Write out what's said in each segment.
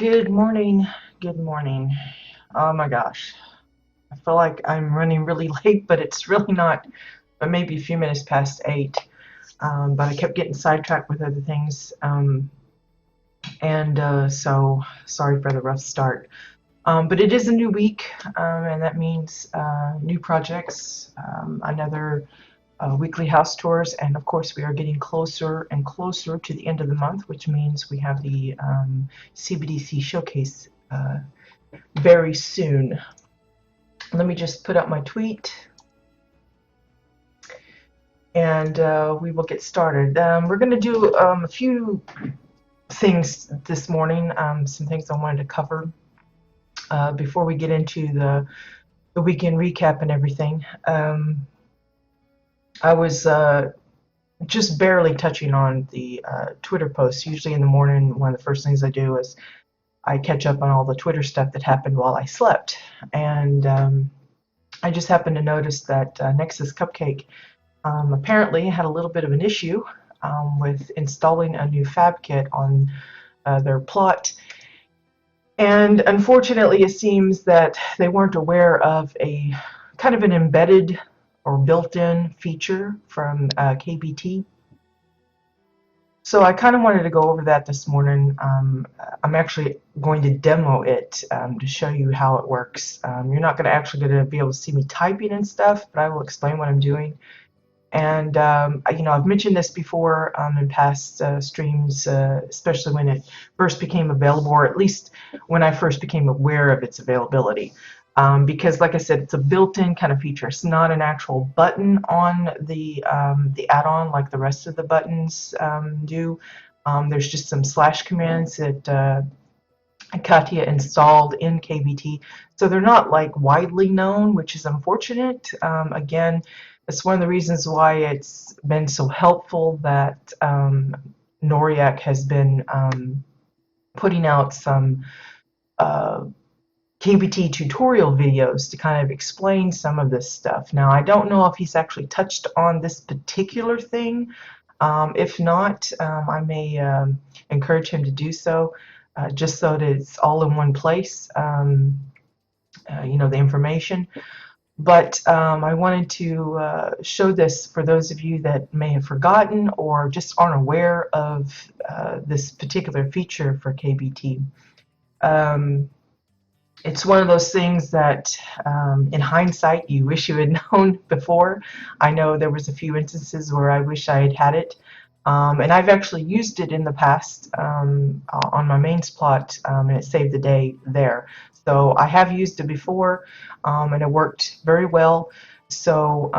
Good morning. Good morning. Oh my gosh. I feel like I'm running really late, but it's really not, but maybe a few minutes past 8. But I kept getting sidetracked with other things. So sorry for the rough start. But it is a new week, and that means new projects, another weekly house tours, and of course we are getting closer and closer to the end of the month, which means we have the CBDC showcase very soon. Let me just put up my tweet and we will get started. We're going to do a few things this morning, some things I wanted to cover before we get into the weekend recap and everything. I was just barely touching on the Twitter posts. Usually in the morning, one of the first things I do is I catch up on all the Twitter stuff that happened while I slept. And I just happened to notice that Nexus Cupcake apparently had a little bit of an issue with installing a new fab kit on their plot. And unfortunately, it seems that they weren't aware of a kind of an embedded or built-in feature from KBT. So I kind of wanted to go over that this morning. I'm actually going to demo it to show you how it works. You're not going to actually be able to see me typing and stuff, but I will explain what I'm doing. And I've mentioned this before in past streams, especially when it first became available, or at least when I first became aware of its availability. Because, like I said, it's a built-in kind of feature. It's not an actual button on the add-on like the rest of the buttons do. There's just some slash commands that Katya installed in KBT, so they're not like widely known, which is unfortunate. Again, it's one of the reasons why it's been so helpful that Noriak has been putting out some KBT tutorial videos to kind of explain some of this stuff. Now, I don't know if he's actually touched on this particular thing. If not, I may encourage him to do so, just so that it's all in one place, the information. But I wanted to show this for those of you that may have forgotten or just aren't aware of this particular feature for KBT. It's one of those things that in hindsight you wish you had known before. I know there was a few instances where I wish I had had it, and I've actually used it in the past on my mains plot, and it saved the day there. So I have used it before, and it worked very well. So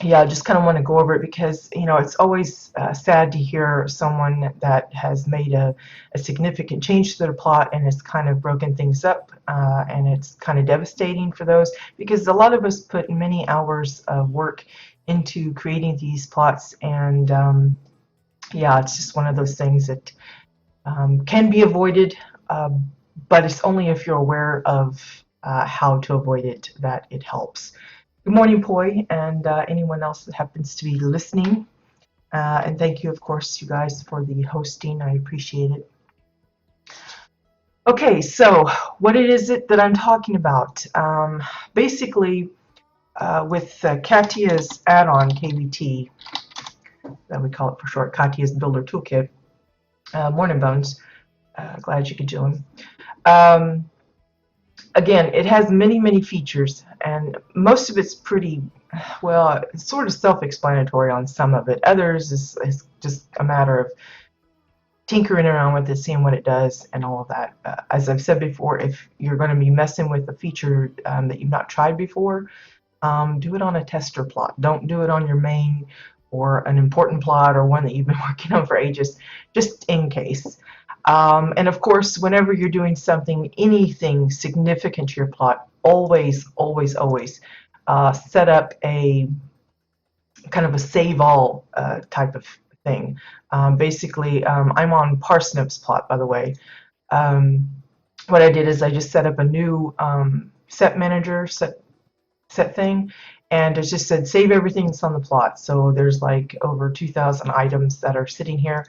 yeah, I just kind of want to go over it because, it's always sad to hear someone that has made a significant change to their plot and has kind of broken things up, and it's kind of devastating for those because a lot of us put many hours of work into creating these plots, and yeah, it's just one of those things that can be avoided, but it's only if you're aware of how to avoid it that it helps. Good morning, Poi, and anyone else that happens to be listening. And thank you, of course, you guys, for the hosting. I appreciate it. Okay, so what is it that I'm talking about? Basically, with Katya's add-on, KBT, that we call it for short, Katya's Builder Toolkit, Morning Bones, glad you could join. Again, it has many, many features, and most of it's pretty, well, it's sort of self-explanatory on some of it. Others is just a matter of tinkering around with it, seeing what it does, and all of that. As I've said before, if you're going to be messing with a feature that you've not tried before, do it on a tester plot. Don't do it on your main or an important plot or one that you've been working on for ages, just in case. And of course, whenever you're doing something, anything significant to your plot, always, always, always set up a kind of a save all type of thing. Basically, I'm on Parsnip's plot, by the way. What I did is I just set up a new set manager, set thing, and it just said save everything that's on the plot. So there's like over 2,000 items that are sitting here.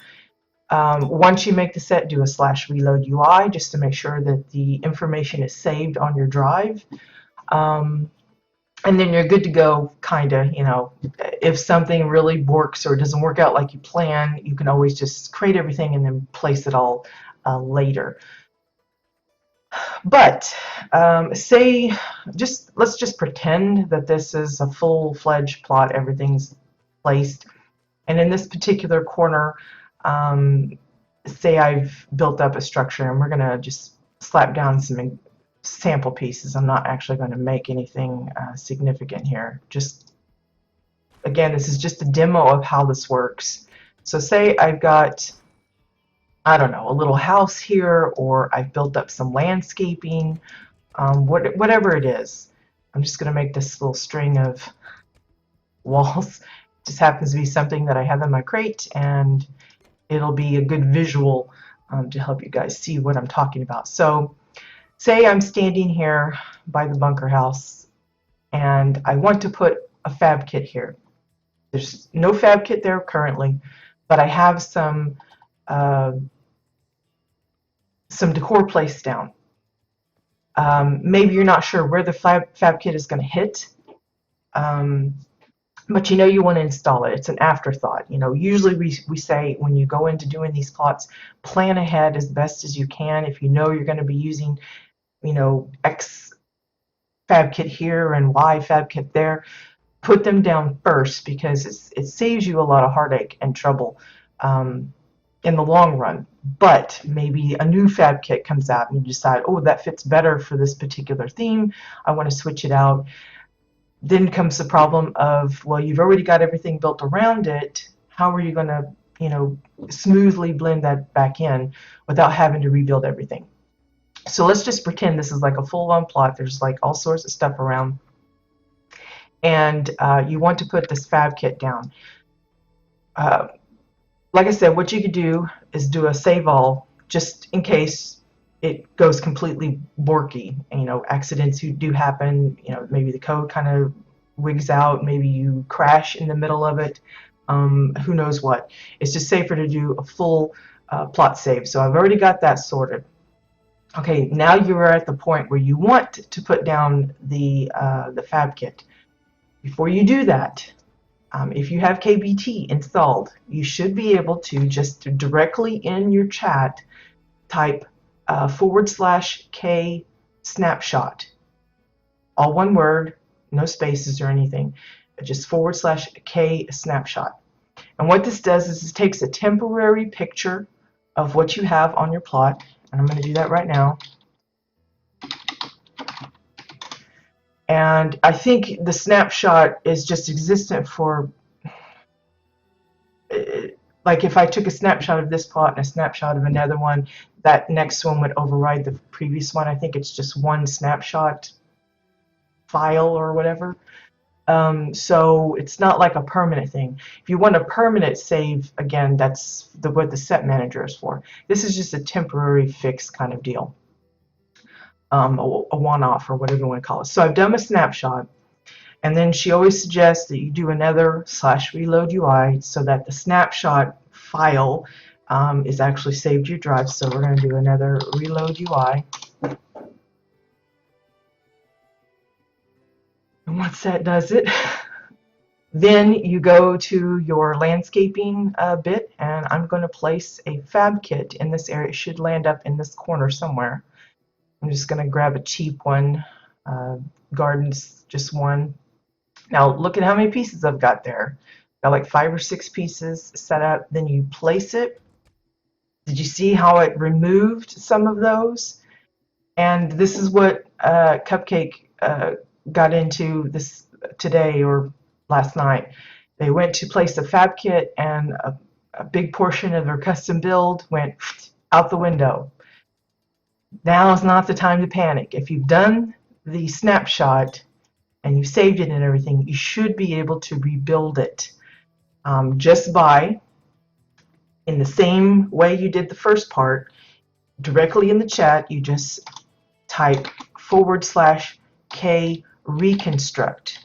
Once you make the set, do a /reload UI just to make sure that the information is saved on your drive. And then you're good to go, kind of, you know. If something really borks or doesn't work out like you plan, you can always just create everything and then place it all later. But let's just pretend that this is a full-fledged plot, everything's placed. And in this particular corner, say I've built up a structure and we're going to just slap down some sample pieces. I'm not actually going to make anything significant here. Just, again, this is just a demo of how this works. So say I've got, I don't know, a little house here, or I've built up some landscaping, whatever it is. I'm just going to make this little string of walls. It just happens to be something that I have in my crate, and it'll be a good visual to help you guys see what I'm talking about. So say I'm standing here by the bunker house and I want to put a fab kit here. There's no fab kit there currently, but I have some decor placed down. Maybe you're not sure where the fab kit is going to hit, but you know you want to install it. It's an afterthought. You know, usually we say when you go into doing these plots, plan ahead as best as you can. If you know you're going to be using, you know, X fab kit here and Y fab kit there, put them down first, because it saves you a lot of heartache and trouble in the long run. But maybe a new fab kit comes out and you decide, oh, that fits better for this particular theme, I want to switch it out. Then comes the problem of, well, you've already got everything built around it. How are you going to, you know, smoothly blend that back in without having to rebuild everything? So let's just pretend this is like a full-on plot. There's like all sorts of stuff around, and you want to put this fab kit down. Like I said, what you could do is do a save all, just in case it goes completely borky. And, you know, accidents do happen. You know, maybe the code kind of wigs out. Maybe you crash in the middle of it. Who knows what? It's just safer to do a full plot save. So I've already got that sorted. Okay, now you're at the point where you want to put down the fab kit. Before you do that, if you have KBT installed, you should be able to just directly in your chat type /K snapshot. All one word, no spaces or anything, just /K snapshot. And what this does is it takes a temporary picture of what you have on your plot, and I'm going to do that right now. And I think the snapshot is just existent for, like, if I took a snapshot of this plot and a snapshot of another one, that next one would override the previous one. I think it's just one snapshot file or whatever. So it's not like a permanent thing. If you want a permanent save, again, that's what the set manager is for. This is just a temporary fix kind of deal. A one-off or whatever you want to call it. So I've done my snapshot, and then she always suggests that you do another /reload UI so that the snapshot file is actually saved to your drive. So we're going to do another reload UI. And once that does it, then you go to your landscaping bit, and I'm going to place a fab kit in this area. It should land up in this corner somewhere. I'm just going to grab a cheap one, gardens, just one. Now look at how many pieces I've got there. Got like 5 or 6 pieces set up. Then you place it. Did you see how it removed some of those? And this is what Cupcake got into this today or last night. They went to place a fab kit, and a big portion of their custom build went out the window. Now is not the time to panic. If you've done the snapshot and you saved it and everything, you should be able to rebuild it just by, in the same way you did the first part, directly in the chat, you just type /K reconstruct.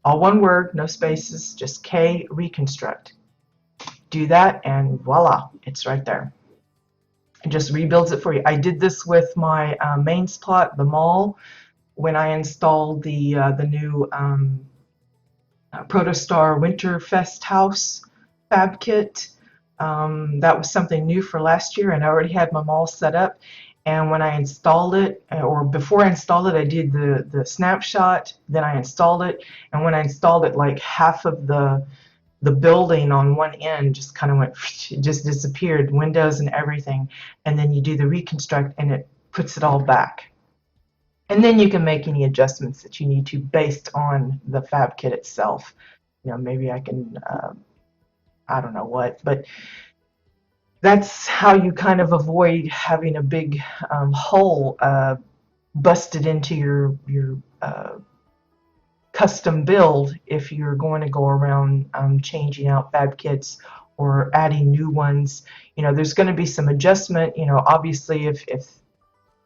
All one word, no spaces, just K reconstruct. Do that, and voila, it's right there. It just rebuilds it for you. I did this with my mains plot, the mall, when I installed the new Protostar Winterfest house fab kit. That was something new for last year, and I already had my mall set up. And when I installed it, or before I installed it, I did the snapshot. Then I installed it, and when I installed it, like half of the building on one end just kind of went, it just disappeared, windows and everything. And then you do the reconstruct, and it puts it all back. And then you can make any adjustments that you need to based on the fab kit itself. You know, maybe I can, I don't know what, but that's how you kind of avoid having a big hole busted into your custom build if you're going to go around changing out fab kits or adding new ones. You know, there's going to be some adjustment. You know, obviously if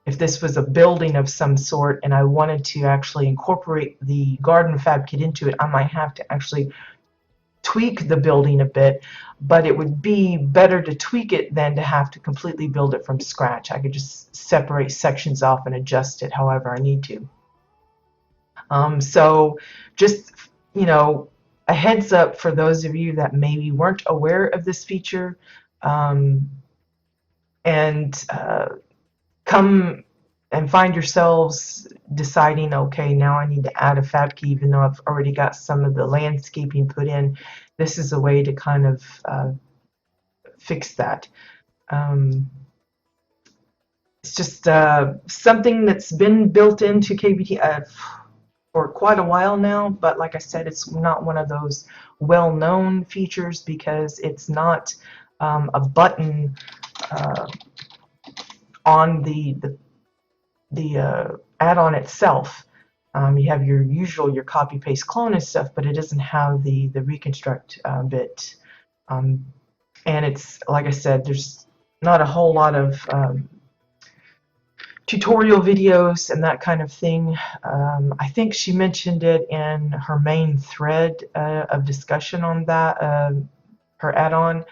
this was a building of some sort and I wanted to actually incorporate the garden fab kit into it, I might have to actually tweak the building a bit, but it would be better to tweak it than to have to completely build it from scratch. I could just separate sections off and adjust it however I need to. So just, you know, a heads up for those of you that maybe weren't aware of this feature, and come and find yourselves deciding, okay, now I need to add a fab key even though I've already got some of the landscaping put in. This is a way to kind of fix that. It's just something that's been built into KBT for quite a while now, but like I said, it's not one of those well-known features because it's not a button on the add-on itself. You have your usual, your copy, paste, clone and stuff, but it doesn't have the reconstruct bit. And it's, like I said, there's not a whole lot of tutorial videos and that kind of thing. I think she mentioned it in her main thread of discussion on that, her add-on,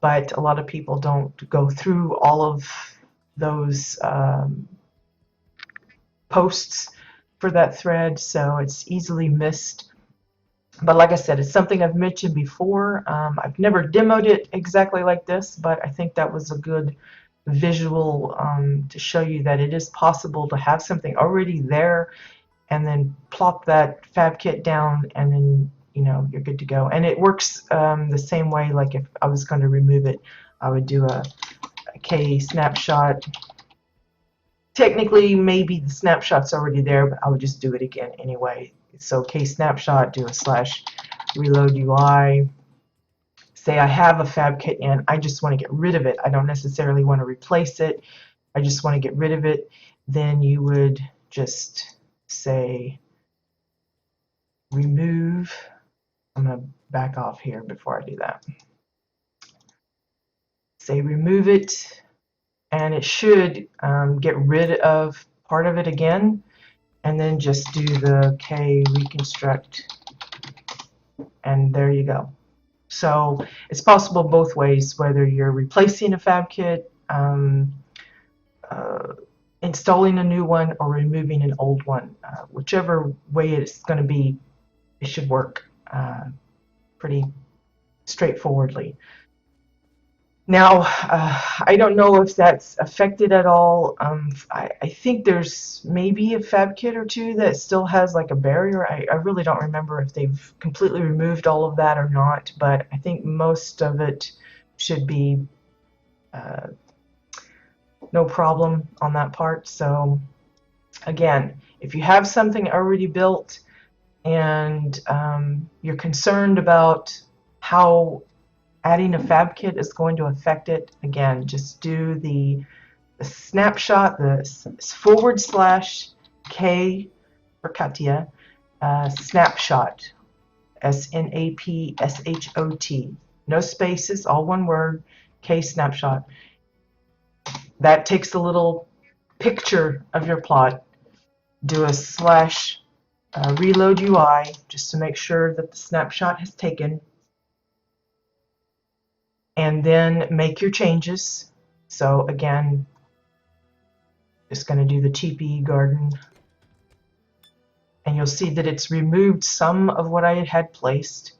but a lot of people don't go through all of those posts for that thread, so it's easily missed. But like I said, it's something I've mentioned before. I've never demoed it exactly like this, but I think that was a good visual to show you that it is possible to have something already there and then plop that fab kit down, and then, you know, you're good to go. And it works the same way. Like if I was going to remove it, I would do a K snapshot. Technically, maybe the snapshot's already there, but I would just do it again anyway. So K snapshot, do a / reload UI. Say I have a fab kit in, I just want to get rid of it. I don't necessarily want to replace it. I just want to get rid of it. Then you would just say remove. I'm going to back off here before I do that. Say remove it, and it should get rid of part of it again, and then just do the K reconstruct, and there you go. So it's possible both ways, whether you're replacing a fab kit, installing a new one, or removing an old one. Whichever way it's going to be, it should work pretty straightforwardly. Now, I don't know if that's affected at all. I think there's maybe a fab kit or two that still has like a barrier. I really don't remember if they've completely removed all of that or not, but I think most of it should be no problem on that part. So again, if you have something already built and you're concerned about how adding a fab kit is going to affect it, again, just do the snapshot, the / K for Katia, snapshot, SNAPSHOT, no spaces, all one word, K snapshot. That takes a little picture of your plot. Do a / reload UI just to make sure that the snapshot has taken. and then make your changes. So again, just going to do the teepee garden, and you'll see that it's removed some of what I had placed.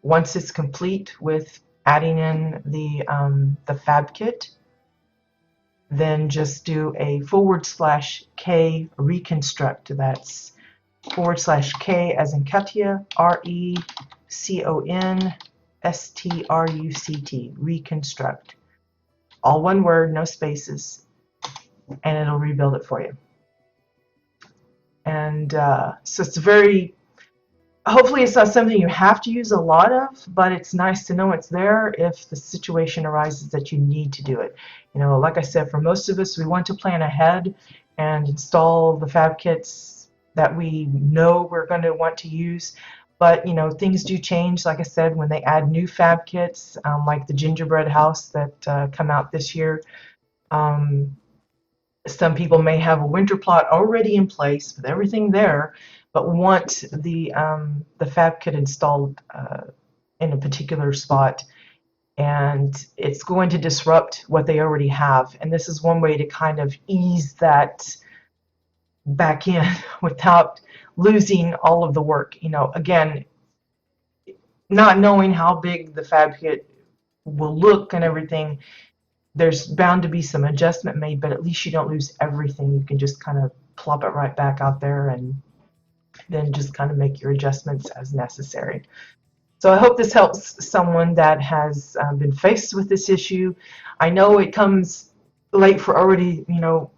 Once it's complete with adding in the fab kit, then just do a /K reconstruct. That's /K as in Katya, RECONSTRUCT, reconstruct. All one word, no spaces, and it'll rebuild it for you. And so it's very, hopefully it's not something you have to use a lot of, but it's nice to know it's there if the situation arises that you need to do it. You know, like I said, for most of us, we want to plan ahead and install the fab kits that we know we're going to want to use. But, you know, things do change, like I said, when they add new fab kits, like the gingerbread house that come out this year. Some people may have a winter plot already in place with everything there, but want the fab kit installed in a particular spot, and it's going to disrupt what they already have. And this is one way to kind of ease that back in without losing all of the work. You know, again, not knowing how big the fab kit will look and everything, there's bound to be some adjustment made, but at least you don't lose everything. You can just kind of plop it right back out there and then just kind of make your adjustments as necessary. So I hope this helps someone that has been faced with this issue. I know it comes late for already, you know,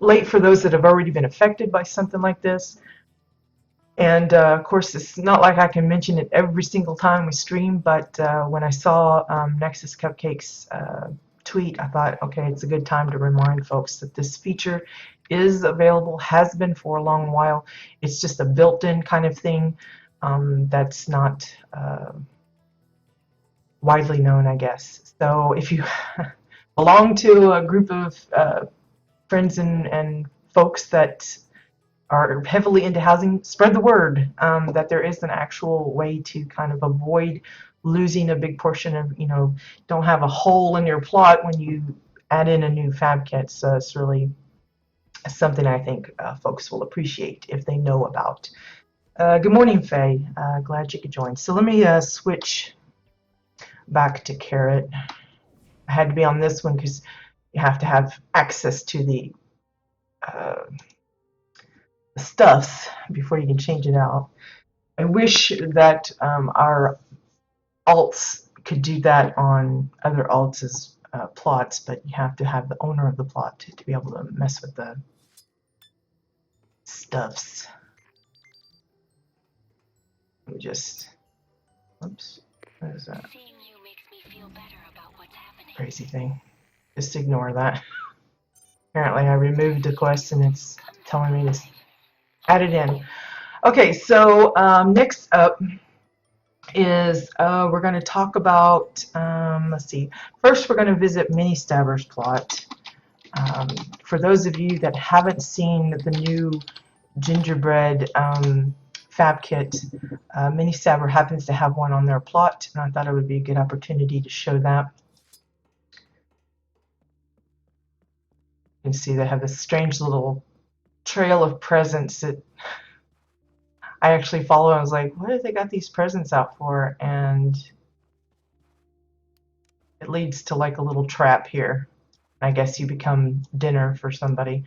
late for those that have already been affected by something like this. And of course, it's not like I can mention it every single time we stream, but when I saw Nexus Cupcakes tweet, I thought, okay, it's a good time to remind folks that this feature is available, has been for a long while. It's just a built-in kind of thing that's not widely known, I guess. So if you belong to a group of friends and folks that are heavily into housing, spread the word that there is an actual way to kind of avoid losing a big portion of, you know, don't have a hole in your plot when you add in a new fab kit. So it's really something I think folks will appreciate if they know about. Good morning, Faye. Glad you could join. So let me switch back to Carrot. I had to be on this one because you have to have access to the stuffs before you can change it out. I wish that our alts could do that on other alts' plots, but you have to have the owner of the plot to be able to mess with the stuffs. Let me just, oops, what is that? Crazy thing. Just ignore that. Apparently I removed the quest and it's telling me to add it in. Okay, so next up is we're going to talk about, let's see, first we're going to visit Mini Stabber's plot. For those of you that haven't seen the new gingerbread fab kit, Mini Stabber happens to have one on their plot, and I thought it would be a good opportunity to show that. You can see they have this strange little trail of presents that I actually followed. I was like, what have they got these presents out for? And it leads to like a little trap here. I guess you become dinner for somebody.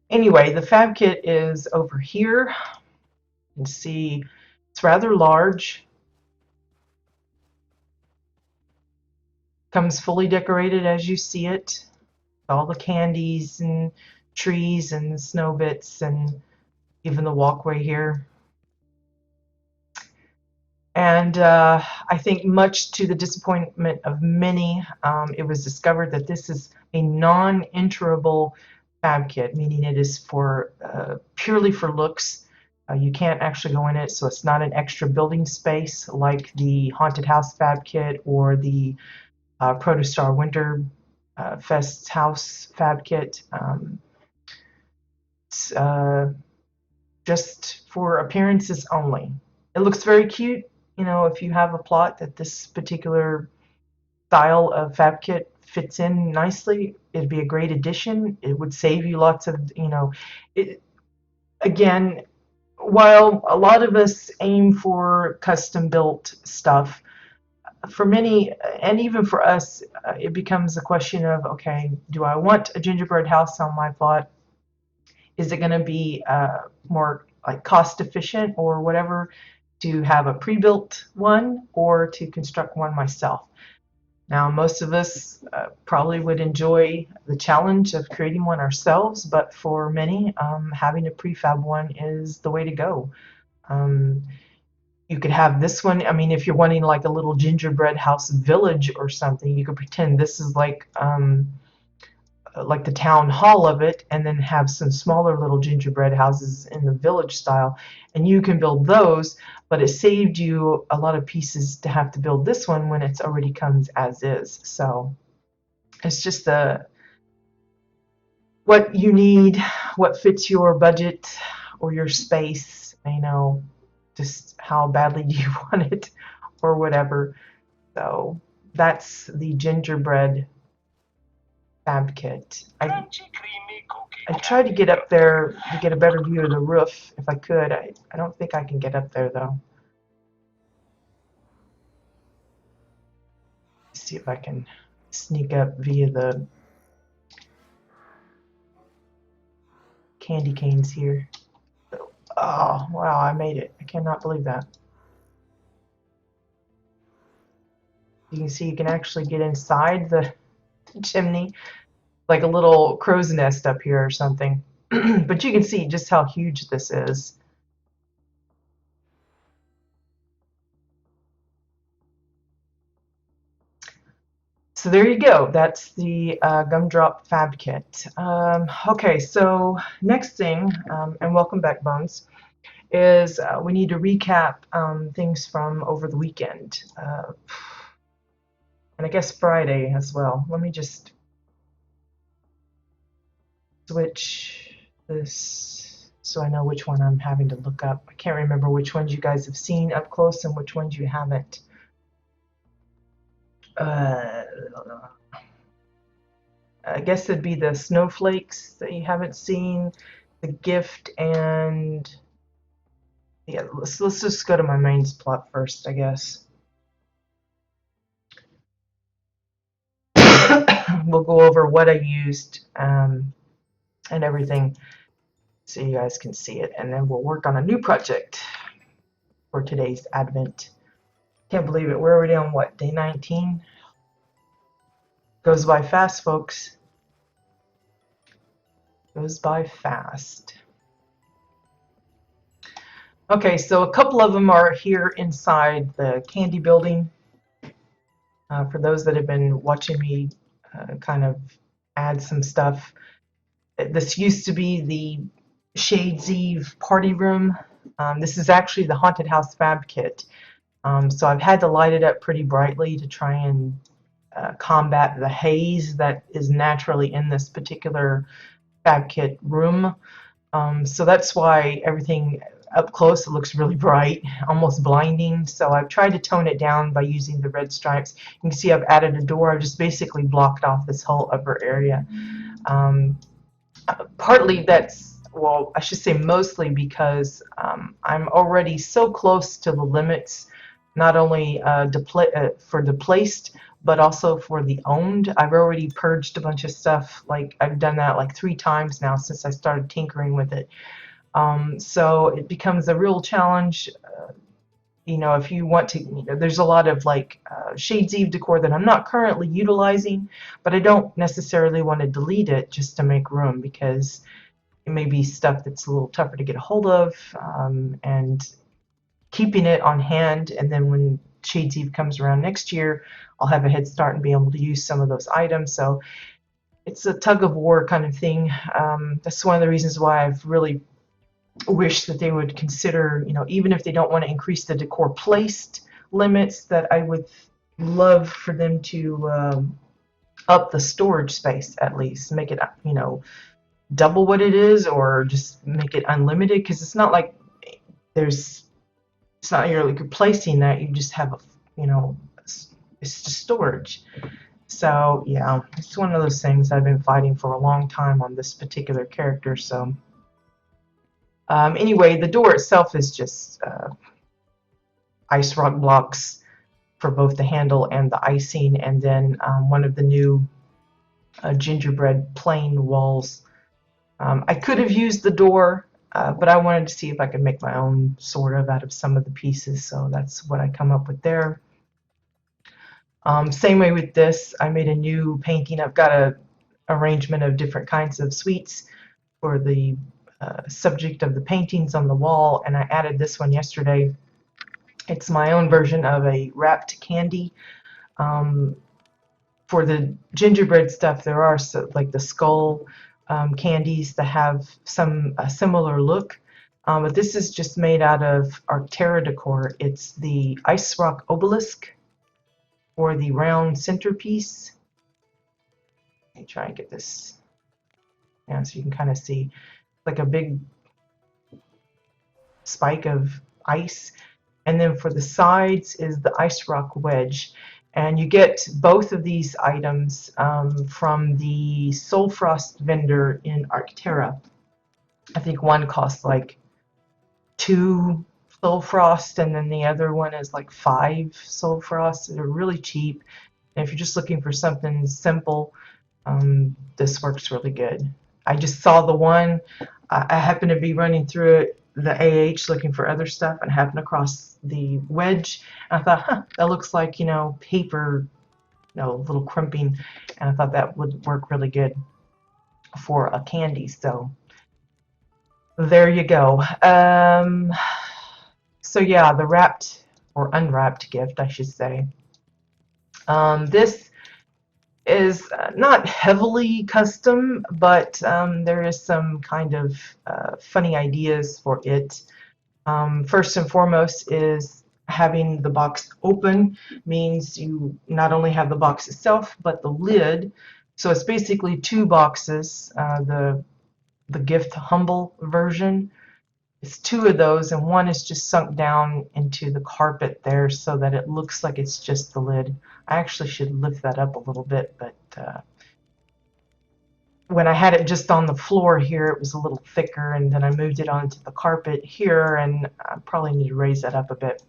Anyway, the fab kit is over here. You can see it's rather large. Comes fully decorated as you see it. All the candies and trees and snow bits and even the walkway here. And I think much to the disappointment of many, it was discovered that this is a non-enterable fab kit, meaning it is for purely for looks. You can't actually go in it, so it's not an extra building space like the Haunted House fab kit or the Protostar Winter Fest House fab kit. It's just for appearances only. It looks very cute. You know, if you have a plot that this particular style of fab kit fits in nicely, it'd be a great addition. It would save you lots of, again, while a lot of us aim for custom built stuff, for many, and even for us, it becomes a question of, okay, do I want a gingerbread house on my plot? Is it going to be more like cost efficient or whatever to have a pre-built one or to construct one myself? Now, most of us probably would enjoy the challenge of creating one ourselves, but for many, having a prefab one is the way to go. Um, you could have this one. I mean, if you're wanting like a little gingerbread house village or something, you could pretend this is like the town hall of it, and then have some smaller little gingerbread houses in the village style, and you can build those, but it saved you a lot of pieces to have to build this one when it's already comes as is. So it's just what you need, what fits your budget or your space, just how badly do you want it or whatever. So that's the gingerbread fab kit. I tried to get up there to get a better view of the roof if I could. I don't think I can get up there though. Let's see if I can sneak up via the candy canes here. Oh, wow, I made it. I cannot believe that. You can see you can actually get inside the chimney, like a little crow's nest up here or something. But you can see just how huge this is. So there you go. That's the gumdrop fab kit. Okay, so next thing, and welcome back, Bones, is we need to recap things from over the weekend. And I guess Friday as well. Let me just switch this so I know which one I'm having to look up. I can't remember which ones you guys have seen up close and which ones you haven't. I guess it'd be the snowflakes that you haven't seen, the gift, and yeah, let's just go to my mains plot first, I guess. We'll go over what I used and everything so you guys can see it, and then we'll work on a new project for today's Advent. Can't believe it. We're already on what, day 19? Goes by fast, folks. Goes by fast. Okay, so a couple of them are here inside the candy building. For those that have been watching me kind of add some stuff, this used to be the Shades Eve party room. This is actually the Haunted House Fab Kit. So I've had to light it up pretty brightly to try and combat the haze that is naturally in this particular fab kit room. So that's why everything up close it looks really bright, almost blinding. So I've tried to tone it down by using the red stripes. You can see I've added a door. I've just basically blocked off this whole upper area. Partly that's, well, I should say mostly because I'm already so close to the limits, not only for the placed, but also for the owned. I've already purged a bunch of stuff. Like I've done that like 3 times now since I started tinkering with it. So it becomes a real challenge. If you want to, there's a lot of like Shades Eve decor that I'm not currently utilizing, but I don't necessarily want to delete it just to make room because it may be stuff that's a little tougher to get a hold of, and keeping it on hand, and then when Shades Eve comes around next year, I'll have a head start and be able to use some of those items. So it's a tug of war kind of thing. That's one of the reasons why I've really wished that they would consider, even if they don't want to increase the decor placed limits, that I would love for them to up the storage space at least, make it, double what it is, or just make it unlimited, because it's not like it's not you're like replacing that, you just have a it's just storage. So yeah, it's one of those things I've been fighting for a long time on this particular character. So anyway, the door itself is just ice rock blocks for both the handle and the icing, and then one of the new gingerbread plain walls. I could have used the door, but I wanted to see if I could make my own sort of out of some of the pieces, so that's what I come up with there. Same way with this, I made a new painting. I've got a arrangement of different kinds of sweets for the subject of the paintings on the wall, and I added this one yesterday. It's my own version of a wrapped candy. Um, for the gingerbread stuff, there are like the skull candies that have some similar look. But this is just made out of Arctera decor. It's the ice rock obelisk for the round centerpiece. Let me try and get this down so you can kind of see like a big spike of ice. And then for the sides is the ice rock wedge. And you get both of these items from the Soul Frost vendor in Arctera. I think one costs like 2 Soul Frost, and then the other one is like 5 Soul Frost. They're really cheap. And if you're just looking for something simple, this works really good. I just saw the one. I happened to be running through it, the AH, looking for other stuff, and happened across the wedge. And I thought, huh, that looks like, paper, little crimping. And I thought that would work really good for a candy. So there you go. So yeah, the wrapped or unwrapped gift, I should say. This is not heavily custom, but there is some kind of funny ideas for it. First and foremost is having the box open means you not only have the box itself, but the lid. So it's basically 2 boxes. The gift humble version, it's 2 of those, and one is just sunk down into the carpet there so that it looks like it's just the lid. I actually should lift that up a little bit, but when I had it just on the floor here, it was a little thicker, and then I moved it onto the carpet here, and I probably need to raise that up a bit.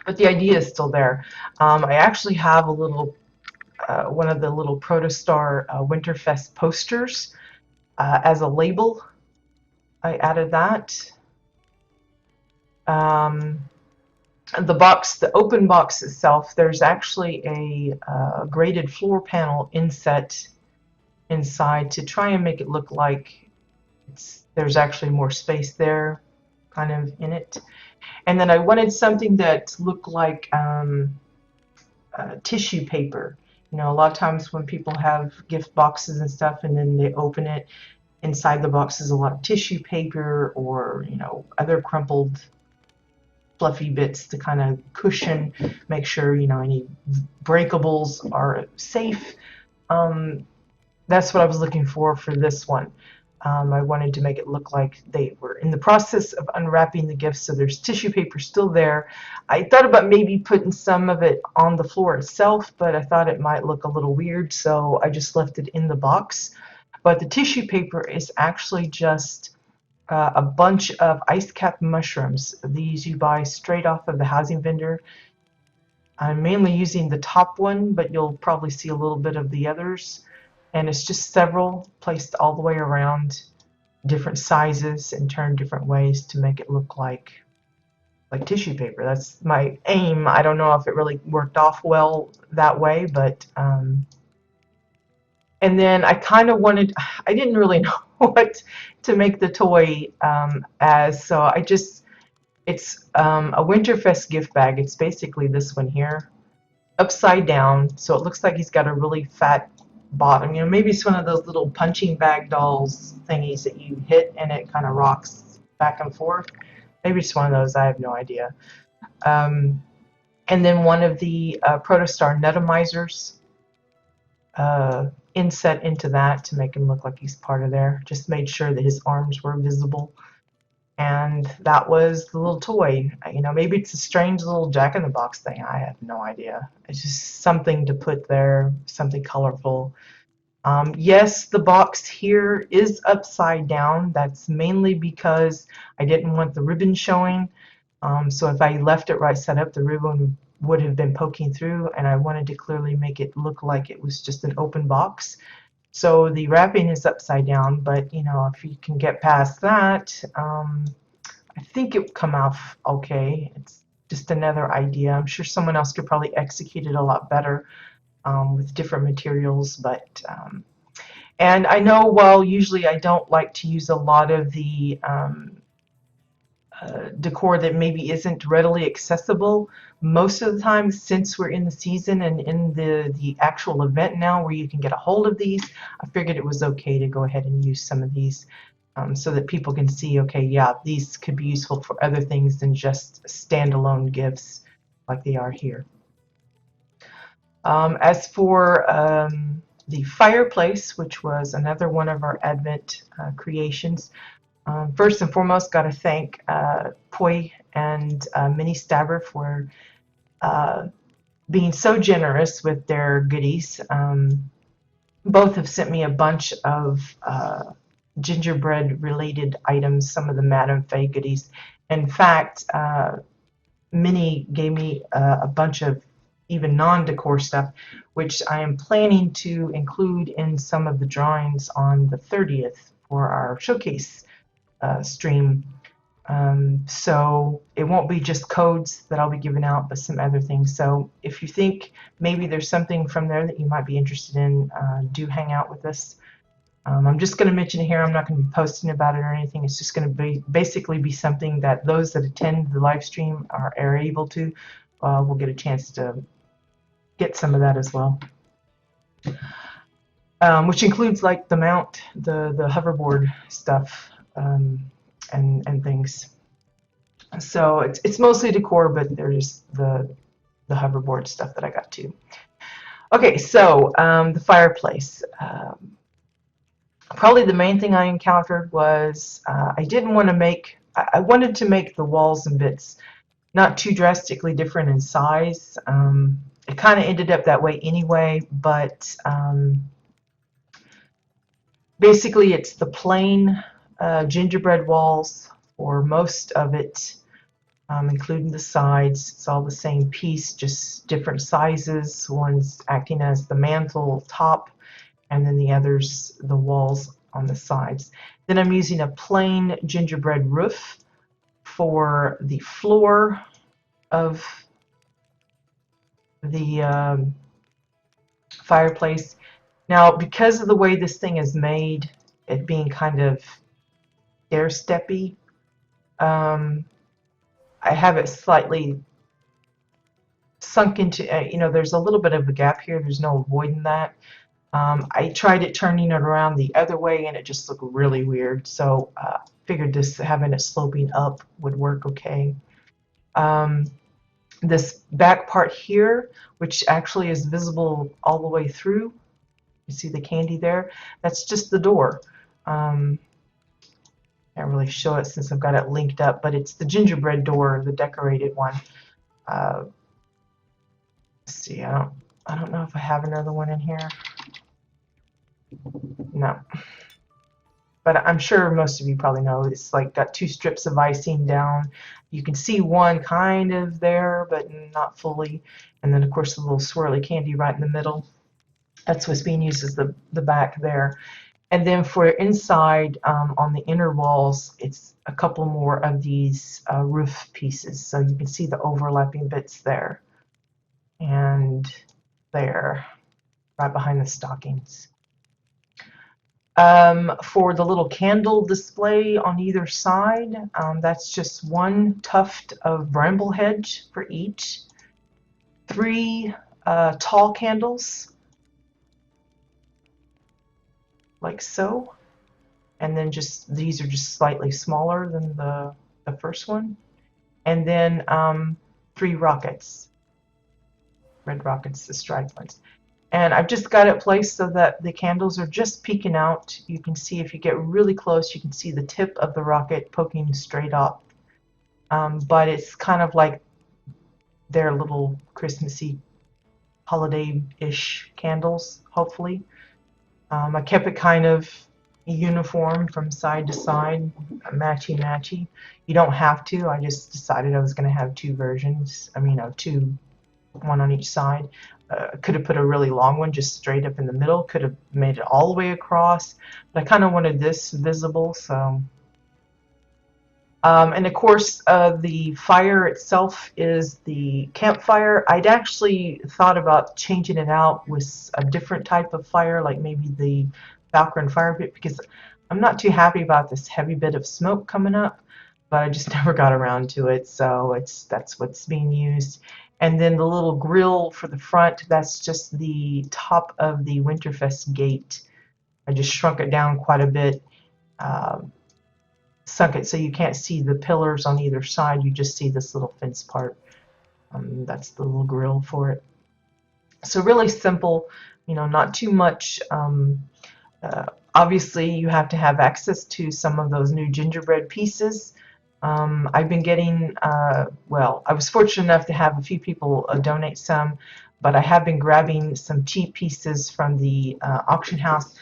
But the idea is still there. I actually have a little, one of the little Protostar Winterfest posters as a label. I added that. The box, the open box itself, there's actually a graded floor panel inset inside to try and make it look like there's actually more space there kind of in it. And then I wanted something that looked like tissue paper. A lot of times when people have gift boxes and stuff and then they open it, inside the box is a lot of tissue paper or other crumpled fluffy bits to kind of cushion, make sure any breakables are safe. That's what I was looking for this one. I wanted to make it look like they were in the process of unwrapping the gifts, so there's tissue paper still there. I thought about maybe putting some of it on the floor itself, but I thought it might look a little weird, so I just left it in the box. But the tissue paper is actually just a bunch of ice cap mushrooms. These you buy straight off of the housing vendor. I'm mainly using the top one, but you'll probably see a little bit of the others. And it's just several placed all the way around, different sizes and turned different ways to make it look like tissue paper. That's my aim. I don't know if it really worked off well that way, but and then I kind of wanted, I didn't really know what to make the toy as, so it's a Winterfest gift bag. It's basically this one here, upside down, so it looks like he's got a really fat bottom. Maybe it's one of those little punching bag dolls thingies that you hit and it kind of rocks back and forth. Maybe it's one of those, I have no idea. And then one of the Protostar Nutomizers inset into that to make him look like he's part of there. Just made sure that his arms were visible. And that was the little toy. You know, maybe it's a strange little jack-in-the-box thing. I have no idea. It's just something to put there, something colorful. Yes, the box here is upside down. That's mainly because I didn't want the ribbon showing. So if I left it right side up, the ribbon would have been poking through, and I wanted to clearly make it look like it was just an open box. So the wrapping is upside down, but you know, if you can get past that, I think it would come off okay. It's just another idea. I'm sure someone else could probably execute it a lot better with different materials, but and I know, well, usually I don't like to use a lot of the decor that maybe isn't readily accessible. Most of the time, since we're in the season and in the actual event now where you can get a hold of these, I figured it was okay to go ahead and use some of these so that people can see, okay, yeah, these could be useful for other things than just standalone gifts like they are here. As for the fireplace, which was another one of our Advent creations, first and foremost, got to thank Poi and Minnie Stabber for being so generous with their goodies. Both have sent me a bunch of gingerbread related items, some of the Madame Faye goodies. In fact, Minnie gave me a bunch of even non-decor stuff, which I am planning to include in some of the drawings on the 30th for our showcase stream. So it won't be just codes that I'll be giving out, but some other things. So if you think maybe there's something from there that you might be interested in, do hang out with us. I'm just going to mention it here. I'm not going to be posting about it or anything. It's just going to be basically be something that those that attend the live stream are able to will get a chance to get some of that as well. Which includes like the mount, the hoverboard stuff, and things. So it's mostly decor, but there's the hoverboard stuff that I got too. Okay, so the fireplace. Probably the main thing I encountered was I didn't want to make. I wanted to make the walls and bits not too drastically different in size. It kind of ended up that way anyway, but basically it's the plain gingerbread walls for most of it. Including the sides. It's all the same piece, just different sizes. One's acting as the mantle top, and then the others the walls on the sides. Then I'm using a plain gingerbread roof for the floor of the fireplace. Now, because of the way this thing is made, it being kind of stair-steppy, I have it slightly sunk into, you know, there's a little bit of a gap here. There's no avoiding that. I tried it turning it around the other way and it just looked really weird. So figured this having it sloping up would work okay. This back part here, which actually is visible all the way through, you see the candy there? That's just the door. Can't really show it since I've got it linked up, but it's the gingerbread door, the decorated one. Let's see, I don't know if I have another one in here. No. But I'm sure most of you probably know it's like got two strips of icing down. You can see one kind of there, but not fully. And then of course the little swirly candy right in the middle. That's what's being used as the back there. And then for inside, on the inner walls, it's a couple more of these roof pieces. So you can see the overlapping bits there and there, right behind the stockings. For the little candle display on either side, that's just one tuft of bramble hedge for each. 3 tall candles, like so. And then just these are just slightly smaller than the first one. And then 3 rockets, red rockets, the striped ones. And I've just got it placed so that the candles are just peeking out. You can see, if you get really close, you can see the tip of the rocket poking straight up. But it's kind of like their little Christmassy holiday-ish candles, hopefully. I kept it kind of uniform from side to side, matchy-matchy. You don't have to. I just decided I was going to have two versions. I mean, one on each side. Could have put a really long one just straight up in the middle. Could have made it all the way across. But I kind of wanted this visible, so. And of course, the fire itself is the campfire. I'd actually thought about changing it out with a different type of fire, like maybe the Valkyrie fire pit, because I'm not too happy about this heavy bit of smoke coming up, but I just never got around to it, so that's what's being used. And then the little grill for the front, that's just the top of the Winterfest gate. I just shrunk it down quite a bit. Sunk it so you can't see the pillars on either side, you just see this little fence part. That's the little grill for it. So really simple, not too much. Obviously you have to have access to some of those new gingerbread pieces. I've been getting, well, I was fortunate enough to have a few people donate some, but I have been grabbing some cheap pieces from the auction house.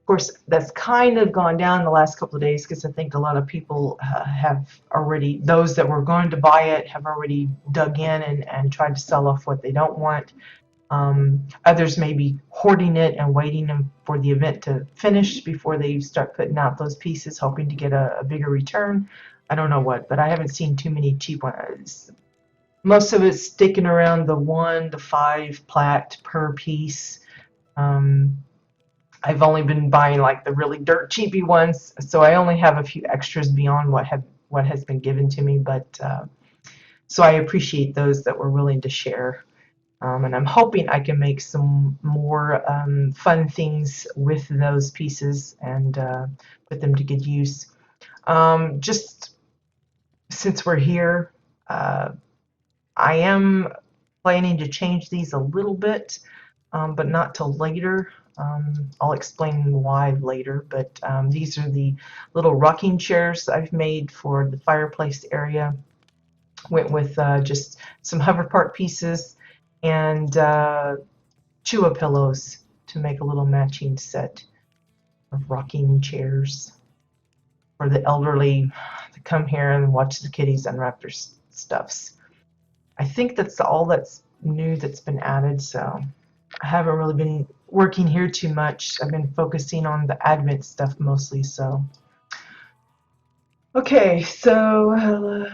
Of course, that's kind of gone down the last couple of days because I think a lot of people have already, those that were going to buy it have already dug in and tried to sell off what they don't want. Others may be hoarding it and waiting for the event to finish before they start putting out those pieces, hoping to get a bigger return. I don't know what, but I haven't seen too many cheap ones. Most of it's sticking around the 1 to 5 plat per piece. I've only been buying like the really dirt cheapy ones, so I only have a few extras beyond what has been given to me. But so I appreciate those that were willing to share, and I'm hoping I can make some more fun things with those pieces and put them to good use. Just since we're here, I am planning to change these a little bit, but not till later. I'll explain why later, but these are the little rocking chairs I've made for the fireplace area. Went with just some hover part pieces and Chua pillows to make a little matching set of rocking chairs for the elderly to come here and watch the kitties unwrap their stuffs. I think that's all that's new that's been added, so I haven't really been working here too much. I've been focusing on the Advent stuff mostly, so. Okay, so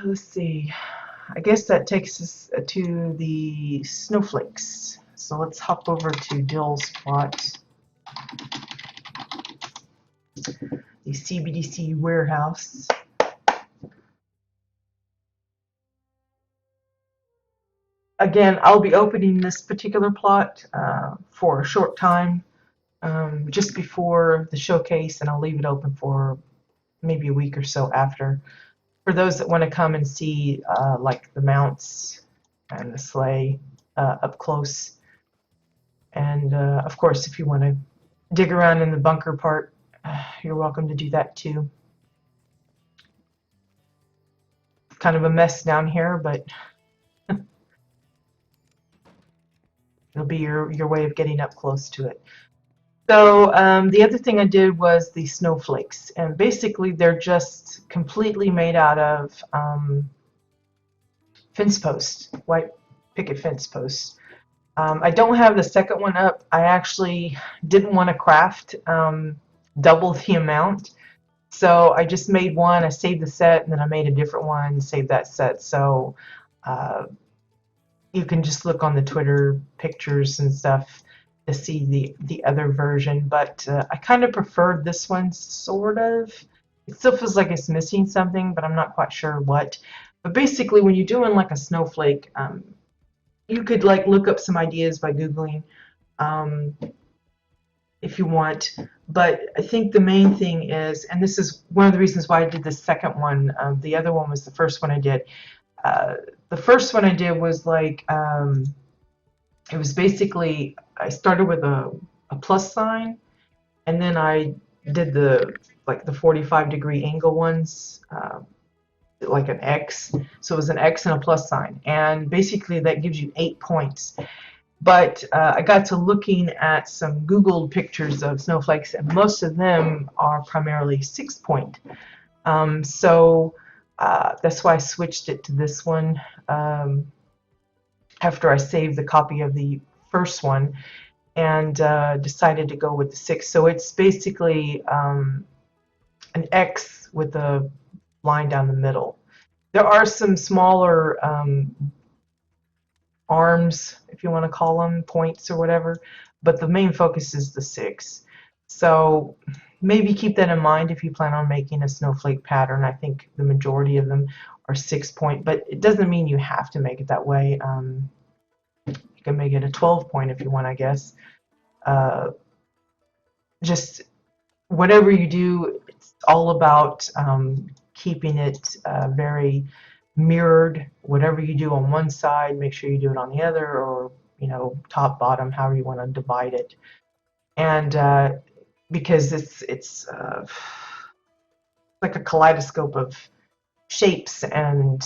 let's see. I guess that takes us to the snowflakes. So let's hop over to Dill's plot, the CBDC warehouse. Again, I'll be opening this particular plot for a short time, just before the showcase, and I'll leave it open for maybe a week or so after. For those that want to come and see like the mounts and the sleigh up close. And of course, if you want to dig around in the bunker part, you're welcome to do that too. Kind of a mess down here, but it'll be your way of getting up close to it. So the other thing I did was the snowflakes, and basically they're just completely made out of fence posts, white picket fence posts. I don't have the second one up. I actually didn't want to craft double the amount, so I just made one. I saved the set, and then I made a different one, saved that set. So you can just look on the Twitter pictures and stuff to see the other version, but I kind of preferred this one, sort of. It still feels like it's missing something, but I'm not quite sure what. But basically, when you're doing like a snowflake, you could like look up some ideas by Googling if you want. But I think the main thing is, and this is one of the reasons why I did the second one. The other one was the first one I did. The first one I did was like It was basically, I started with a plus sign, and then I did the 45-degree angle ones, like an X. So it was an X and a plus sign, and basically that gives you 8 points. But I got to looking at some Googled pictures of snowflakes, and most of them are primarily 6-point. So that's why I switched it to this one after I saved the copy of the first one, and decided to go with the 6. So it's basically an X with a line down the middle. There are some smaller arms, if you want to call them, points or whatever, but the main focus is the 6. So maybe keep that in mind if you plan on making a snowflake pattern. I think the majority of them are 6-point, but it doesn't mean you have to make it that way. You can make it a 12-point if you want, I guess. Just whatever you do, it's all about keeping it very mirrored. Whatever you do on one side, make sure you do it on the other, or top, bottom, however you want to divide it. And because it's like a kaleidoscope of shapes and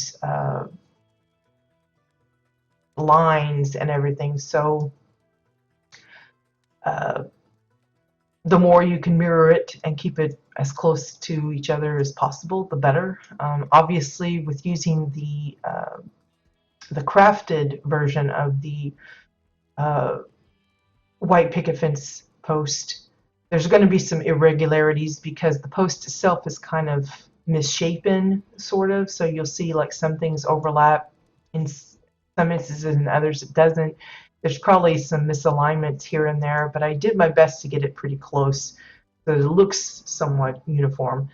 lines and everything. So the more you can mirror it and keep it as close to each other as possible, the better. Obviously, with using the crafted version of the white picket fence post, there's going to be some irregularities because the post itself is kind of misshapen, sort of. So you'll see like some things overlap in some instances, and others it doesn't. There's probably some misalignments here and there, but I did my best to get it pretty close so it looks somewhat uniform.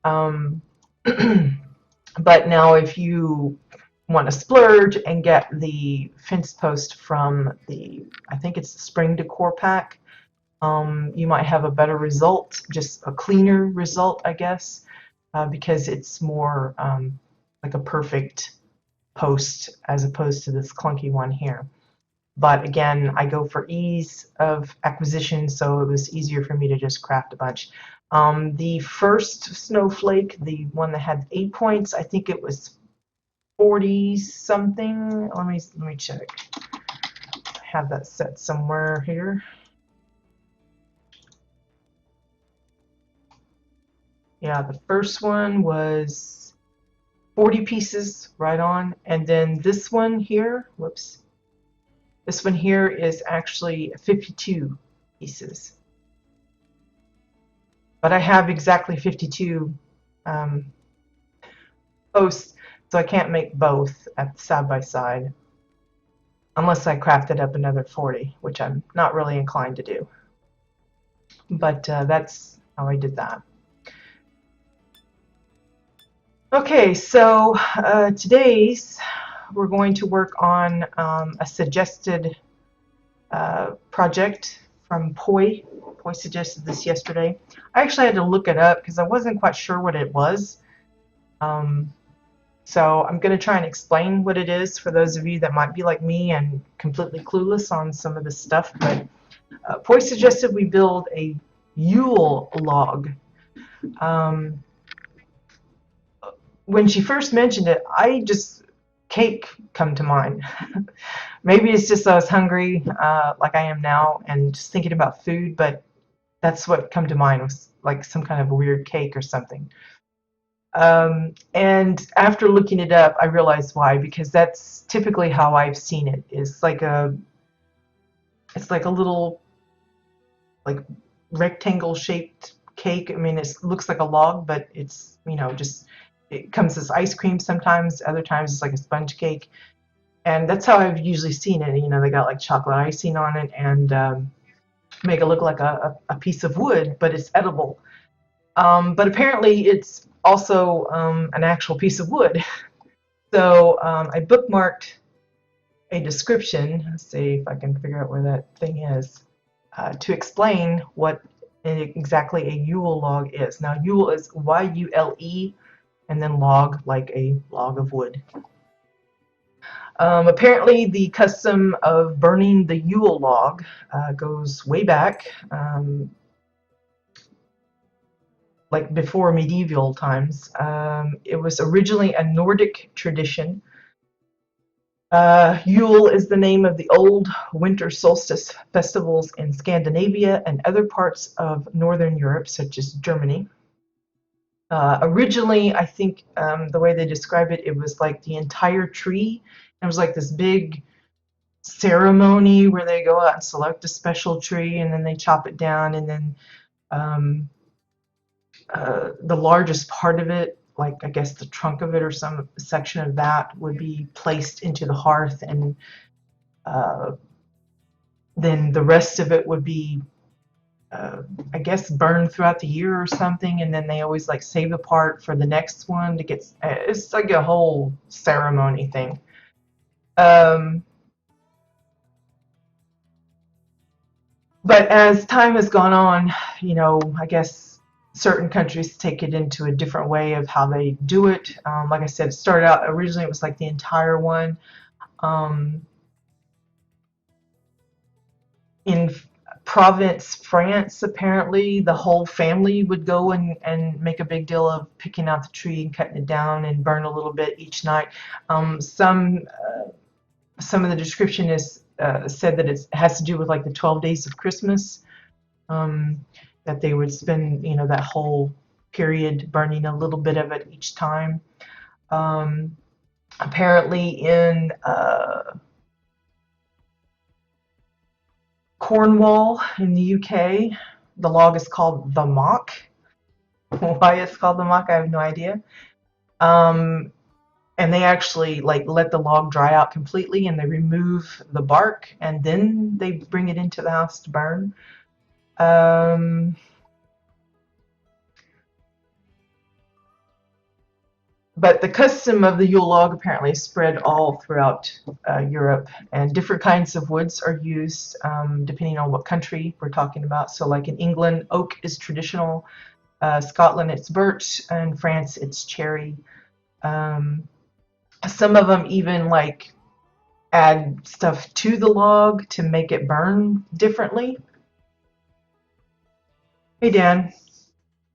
But now if you want to splurge and get the fence post from I think it's the Spring Decor pack, you might have a better result, just a cleaner result, I guess, because it's more like a perfect post as opposed to this clunky one here. But again, I go for ease of acquisition, so it was easier for me to just craft a bunch. The first snowflake, the one that had 8 points, I think it was 40 something. Let me check. I have that set somewhere here. Yeah, the first one was 40 pieces right on, and then this one here, whoops. This one here is actually 52 pieces. But I have exactly 52 posts, so I can't make both at side by side unless I crafted up another 40, which I'm not really inclined to do. But that's how I did that. Okay, so today's we're going to work on a suggested project from Poi. Poi suggested this yesterday. I actually had to look it up because I wasn't quite sure what it was. So I'm going to try and explain what it is for those of you that might be like me and completely clueless on some of this stuff. But Poi suggested we build a Yule log. When she first mentioned it, cake come to mind. Maybe it's just I was hungry like I am now and just thinking about food, but that's what come to mind, was like some kind of weird cake or something. And after looking it up, I realized why, because that's typically how I've seen it. It's like a little like rectangle shaped cake. I mean, it looks like a log, but it's, just it comes as ice cream sometimes, other times it's like a sponge cake. And that's how I've usually seen it. They got like chocolate icing on it and make it look like a piece of wood, but it's edible. But apparently it's also an actual piece of wood. So I bookmarked a description. Let's see if I can figure out where that thing is to explain what exactly a Yule log is. Now, Yule is Y-U-L-E, and then log, like a log of wood. Apparently, the custom of burning the Yule log goes way back, like before medieval times. It was originally a Nordic tradition. Yule is the name of the old winter solstice festivals in Scandinavia and other parts of Northern Europe, such as Germany. Originally, I think the way they describe it, it was like the entire tree. It was like this big ceremony where they go out and select a special tree and then they chop it down, and then um, the largest part of it, like I guess the trunk of it or some section of that, would be placed into the hearth, and uh, then the rest of it would be I guess burned throughout the year or something, and then they always like save a part for the next one to get. It's like a whole ceremony thing. Um, but as time has gone on, I guess certain countries take it into a different way of how they do it. Like I said, it started out originally it was like the entire one. Um, in Provence, France, apparently the whole family would go and make a big deal of picking out the tree and cutting it down and burn a little bit each night. Some of the description is said that it has to do with like the 12 days of Christmas, that they would spend that whole period burning a little bit of it each time. Apparently in Cornwall in the UK, the log is called the mock. Why it's called the mock, I have no idea. And they actually like let the log dry out completely, and they remove the bark, and then they bring it into the house to burn. But the custom of the Yule log apparently spread all throughout Europe, and different kinds of woods are used depending on what country we're talking about. So, like in England, oak is traditional. Scotland, it's birch, and France, it's cherry. Some of them even like add stuff to the log to make it burn differently. Hey Dan,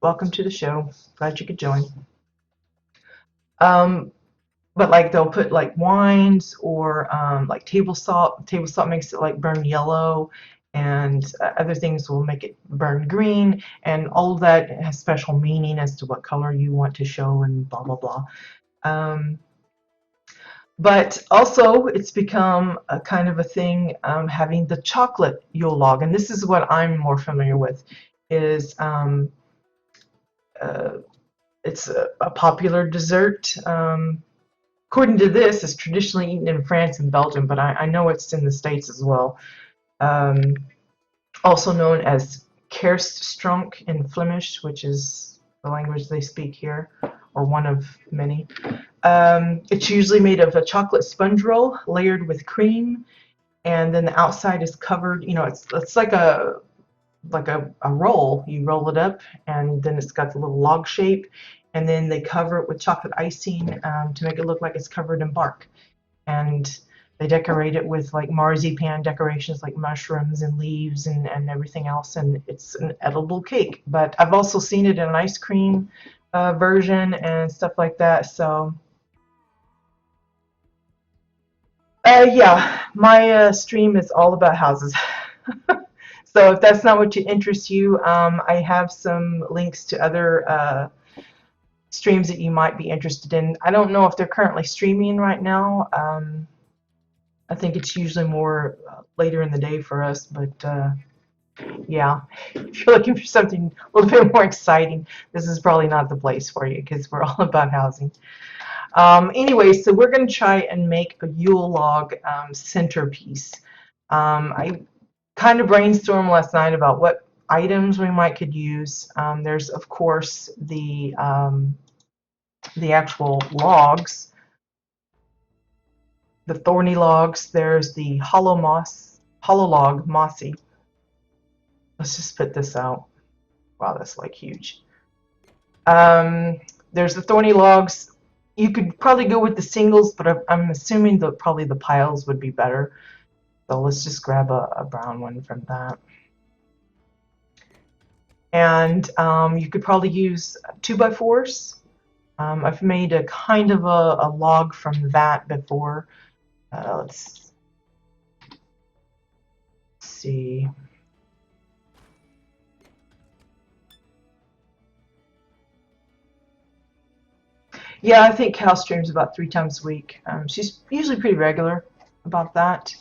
welcome to the show. Glad you could join. But like they'll put like wines or like table salt. Table salt makes it like burn yellow, and other things will make it burn green, and all of that has special meaning as to what color you want to show and blah blah blah. But also it's become a kind of a thing, having the chocolate Yule log, and this is what I'm more familiar with. Is it's a popular dessert. According to this, it's traditionally eaten in France and Belgium, but I know it's in the States as well. Also known as kerststronk in Flemish, which is the language they speak here, or one of many. It's usually made of a chocolate sponge roll layered with cream, and then the outside is covered. It's like a roll. You roll it up, and then it's got the little log shape, and then they cover it with chocolate icing to make it look like it's covered in bark. And they decorate it with like marzipan decorations, like mushrooms and leaves and everything else, and it's an edible cake. But I've also seen it in an ice cream version and stuff like that. So yeah, my stream is all about houses. So if that's not what interests you, I have some links to other streams that you might be interested in. I don't know if they're currently streaming right now. I think it's usually more later in the day for us, but yeah, if you're looking for something a little bit more exciting, this is probably not the place for you, because we're all about housing. Anyway, so we're going to try and make a Yule log centerpiece. I kind of brainstormed last night about what items we could use. There's of course the actual logs, the thorny logs. There's the hollow log mossy. Let's just put this out. Wow, that's like huge. There's the thorny logs. You could probably go with the singles, but I'm assuming that probably the piles would be better. So let's just grab a brown one from that. And you could probably use 2x4s. I've made a kind of a log from that before. Let's see. Yeah, I think Cal streams about 3 times a week. She's usually pretty regular about that.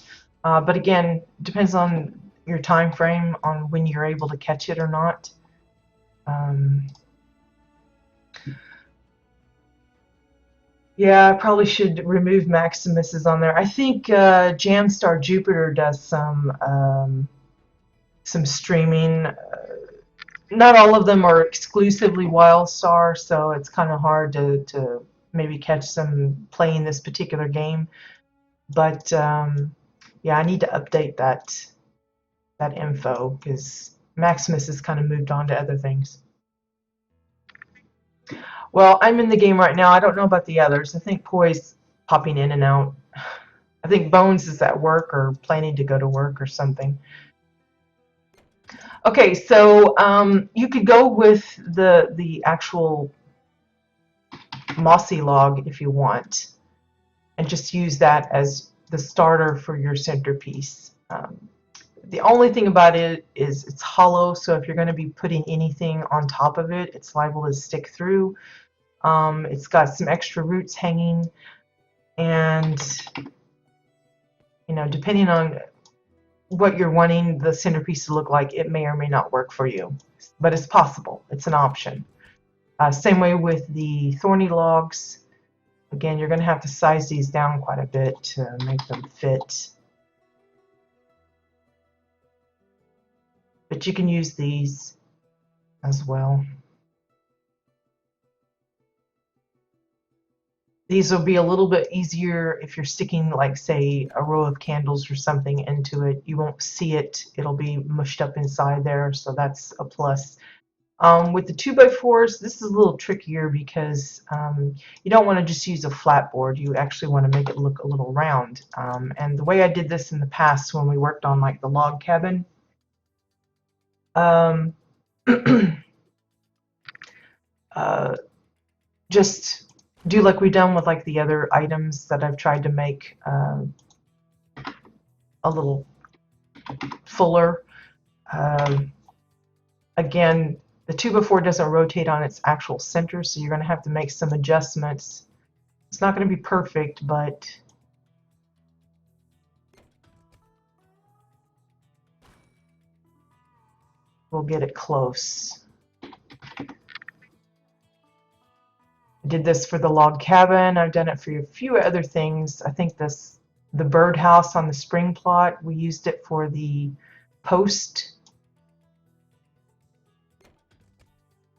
But again, depends on your time frame on when you're able to catch it or not. Yeah, I probably should remove Maximus's on there. I think Jamstar Jupiter does some streaming. Not all of them are exclusively WildStar, so it's kind of hard to maybe catch some playing this particular game. But yeah, I need to update that info because Maximus has kind of moved on to other things. Well, I'm in the game right now. I don't know about the others. I think Poi's popping in and out. I think Bones is at work or planning to go to work or something. Okay, so you could go with the actual Mossy log if you want, and just use that as the starter for your centerpiece. The only thing about it is it's hollow, so if you're going to be putting anything on top of it, it's liable to stick through. It's got some extra roots hanging, and you know, depending on what you're wanting the centerpiece to look like, it may or may not work for you, but it's possible. It's an option. Same way with the thorny logs. Again, you're going to have to size these down quite a bit to make them fit. But you can use these as well. These will be a little bit easier if you're sticking, like, say, a row of candles or something into it. You won't see it. It'll be mushed up inside there, so that's a plus. With the 2x4s, this is a little trickier because you don't want to just use a flat board. You actually want to make it look a little round. And the way I did this in the past when we worked on like the log cabin, just do like we've done with like the other items that I've tried to make a little fuller. Again, the 2x4 doesn't rotate on its actual center, so you're going to have to make some adjustments. It's not going to be perfect, but we'll get it close. I did this for the log cabin. I've done it for a few other things. I think the birdhouse on the spring plot, we used it for the post.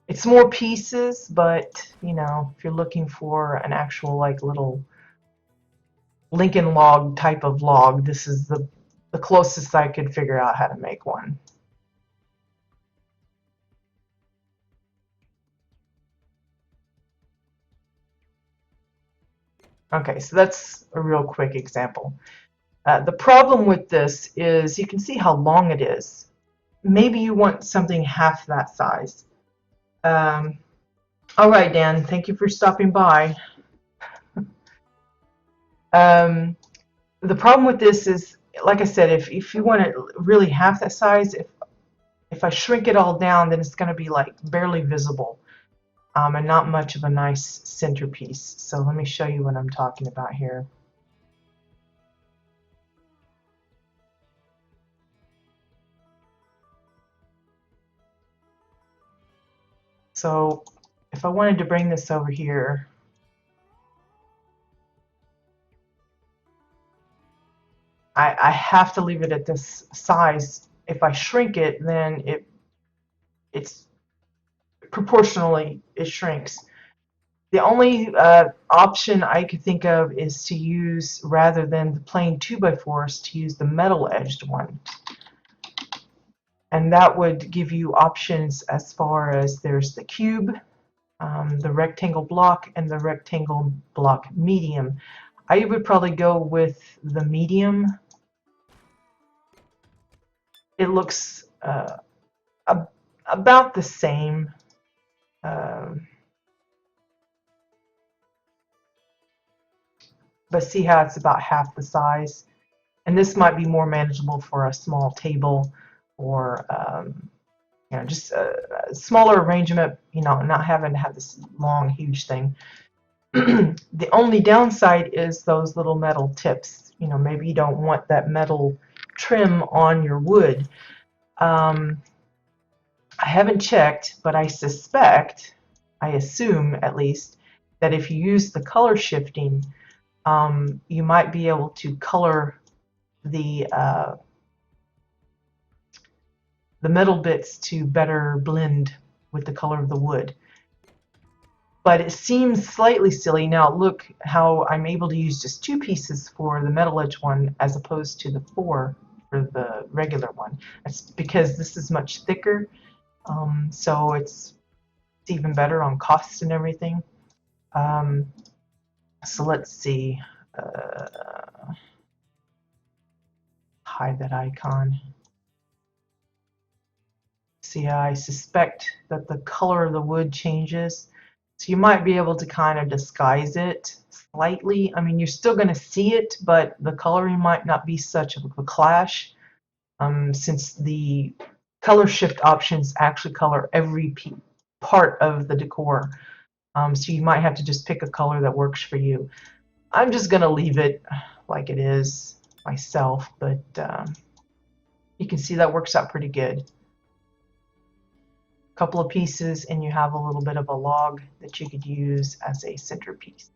It's more pieces, but you know, if you're looking for an actual like little Lincoln log type of log, this is the closest I could figure out how to make one. Okay, so that's a real quick example. The problem with this is you can see how long it is. Maybe you want something half that size. All right, Dan, thank you for stopping by. The problem with this is, like I said, if you want it really half that size, if I shrink it all down, then it's going to be like barely visible and not much of a nice centerpiece. So let me show you what I'm talking about here. So if I wanted to bring this over here, I have to leave it at this size. If I shrink it, then it's proportionally it shrinks. The only option I could think of is to use, rather than the plain 2x4s, to use the metal edged one. And that would give you options as far as there's the cube, the rectangle block and the rectangle block medium. I would probably go with the medium. It looks about the same. But see how it's about half the size? And this might be more manageable for a small table or just a smaller arrangement, not having to have this long, huge thing. The only downside is those little metal tips. Maybe you don't want that metal trim on your wood. I haven't checked, but I suspect, I assume at least, that if you use the color shifting, you might be able to color the metal bits to better blend with the color of the wood. But it seems slightly silly. Now look how I'm able to use just 2 pieces for the metal edge one as opposed to the 4 for the regular one. That's because this is much thicker, so it's even better on cost and everything. So let's see. Hide that icon. See, I suspect that the color of the wood changes. So you might be able to kind of disguise it slightly. I mean, you're still going to see it, but the coloring might not be such of a clash, since the color shift options actually color every part of the decor. So you might have to just pick a color that works for you. I'm just going to leave it like it is myself, but you can see that works out pretty good. Couple of pieces and you have a little bit of a log that you could use as a centerpiece.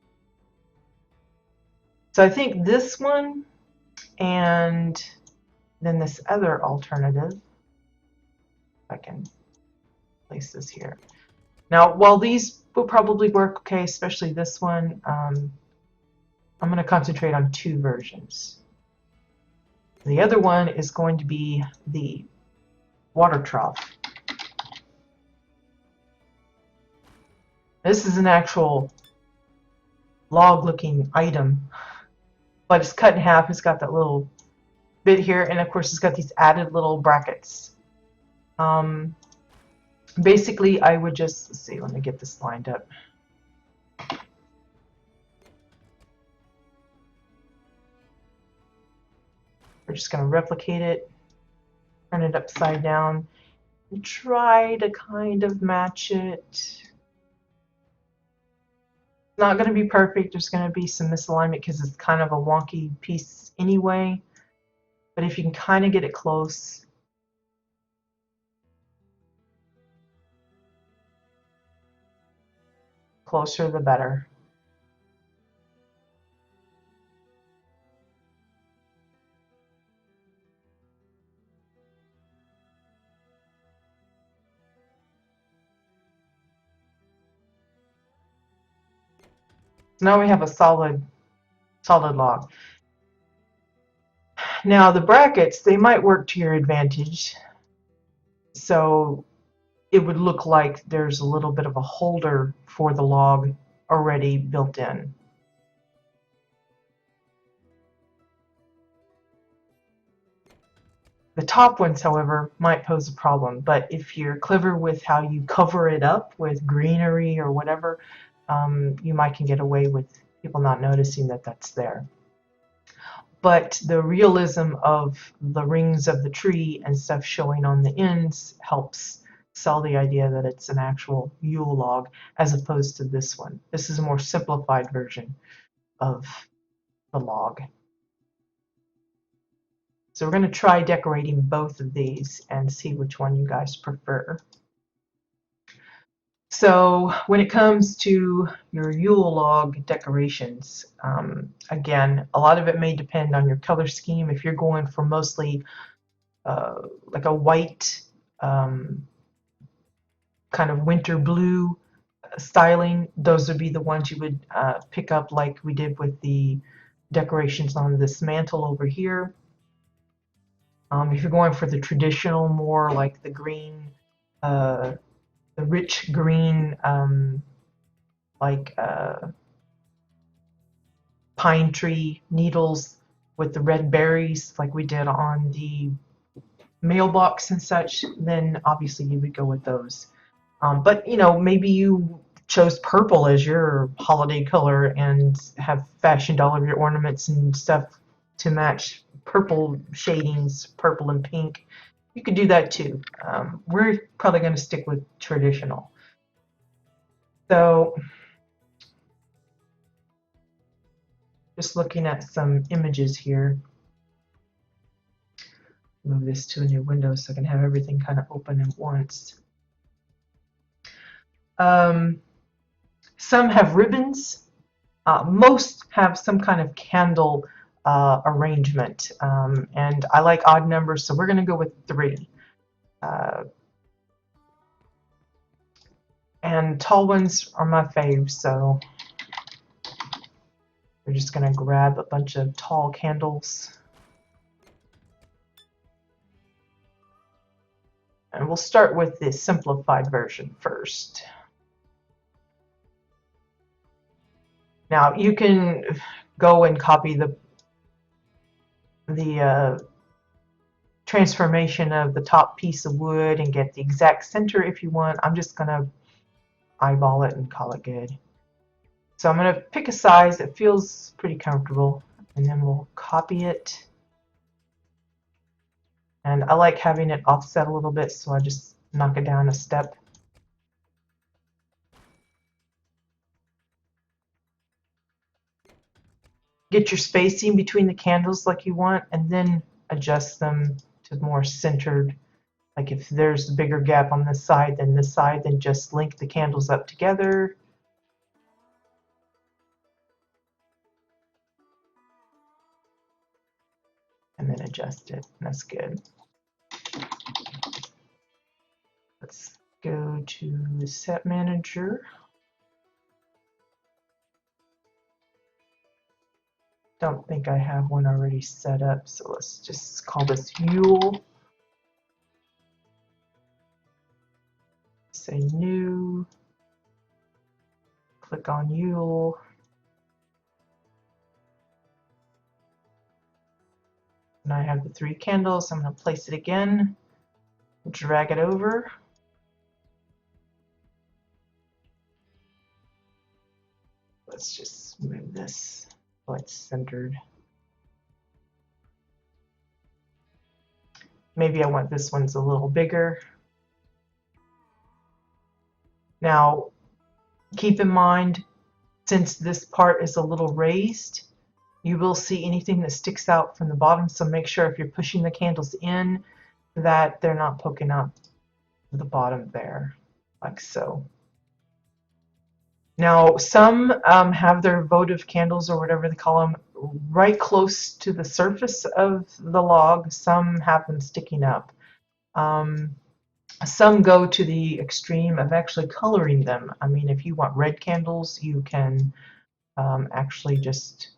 So I think this one and then this other alternative, if I can place this here. Now while these will probably work okay, especially this one, I'm going to concentrate on 2 versions. The other one is going to be the water trough. This is an actual log-looking item, but it's cut in half. It's got that little bit here, and of course it's got these added little brackets. Basically, I would just, let's see, let me get this lined up. We're just going to replicate it, turn it upside down, and try to kind of match it. Not going to be perfect. There's going to be some misalignment because it's kind of a wonky piece anyway. But if you can kind of get it close. Closer the better. Now we have a solid log. Now the brackets, they might work to your advantage. So it would look like there's a little bit of a holder for the log already built in. The top ones, however, might pose a problem, but if you're clever with how you cover it up with greenery or whatever, you might can get away with people not noticing that that's there. But the realism of the rings of the tree and stuff showing on the ends helps sell the idea that it's an actual Yule log as opposed to this one. This is a more simplified version of the log. So we're going to try decorating both of these and see which one you guys prefer. So when it comes to your Yule log decorations, again, a lot of it may depend on your color scheme. If you're going for mostly like a white kind of winter blue styling, those would be the ones you would pick up like we did with the decorations on this mantle over here. If you're going for the traditional, more like the green, the rich green like pine tree needles with the red berries, like we did on the mailbox and such, then obviously you would go with those. But you know, maybe you chose purple as your holiday color and have fashioned all of your ornaments and stuff to match purple shadings, purple and pink. You could do that too. We're probably going to stick with traditional. So just looking at some images here. Move this to a new window so I can have everything kind of open at once. Some have ribbons. Most have some kind of candle arrangement. And I like odd numbers, so we're going to go with 3. And tall ones are my fave, so we're just going to grab a bunch of tall candles. And we'll start with the simplified version first. Now you can go and copy the transformation of the top piece of wood and get the exact center if you want. I'm just going to eyeball it and call it good. So I'm going to pick a size that feels pretty comfortable, and then we'll copy it. And I like having it offset a little bit, so I just knock it down a step. Get your spacing between the candles like you want, and then adjust them to more centered. Like if there's a bigger gap on this side than this side, then just link the candles up together. And then adjust it. That's good. Let's go to the set manager. Don't think I have one already set up, so let's just call this Yule. Say new. Click on Yule. And I have the 3 candles. I'm going to place it again. Drag it over. Let's just move this so it's centered. Maybe I want this one's a little bigger. Now, keep in mind, since this part is a little raised, you will see anything that sticks out from the bottom, so make sure if you're pushing the candles in that they're not poking up the bottom there, like so. Now, some have their votive candles, or whatever they call them, right close to the surface of the log. Some have them sticking up. Some go to the extreme of actually coloring them. I mean, if you want red candles, you can actually just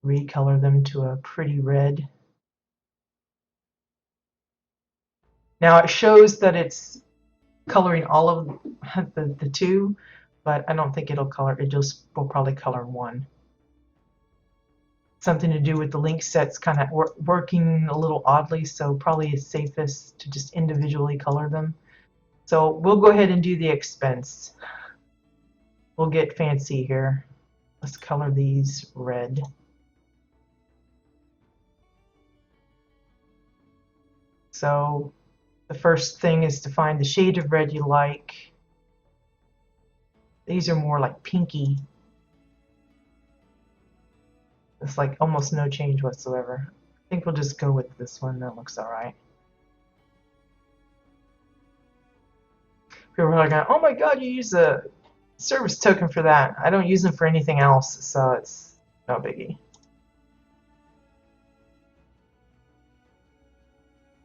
recolor them to a pretty red. Now it shows that it's coloring all of the 2, but I don't think it'll color, it just will probably color 1. Something to do with the link sets kind of working a little oddly, so probably it's safest to just individually color them. So we'll go ahead and do the expense. We'll get fancy here. Let's color these red. So the first thing is to find the shade of red you like. These are more like pinky. It's like almost no change whatsoever. I think we'll just go with this one. That looks all right. People are going, oh my god, you use a service token for that. I don't use them for anything else, so it's no biggie.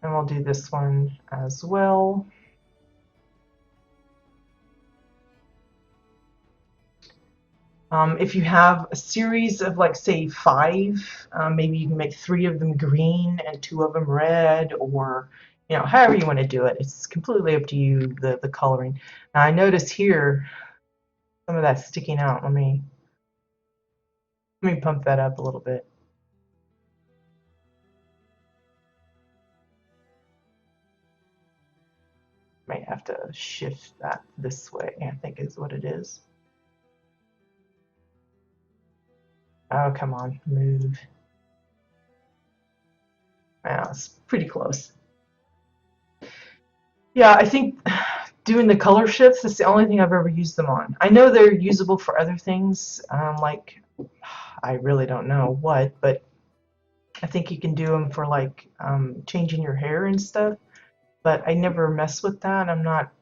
And we'll do this one as well. If you have a series of, like, say 5, maybe you can make 3 of them green and 2 of them red, or you know, however you want to do it. It's completely up to you, the coloring. Now I notice here some of that's sticking out. Let me pump that up a little bit. Might have to shift that this way, I think is what it is. Oh, come on, move. Wow, it's pretty close. Yeah, I think doing the color shifts is the only thing I've ever used them on. I know they're usable for other things, like, I really don't know what, but I think you can do them for like changing your hair and stuff, but I never mess with that. I'm not,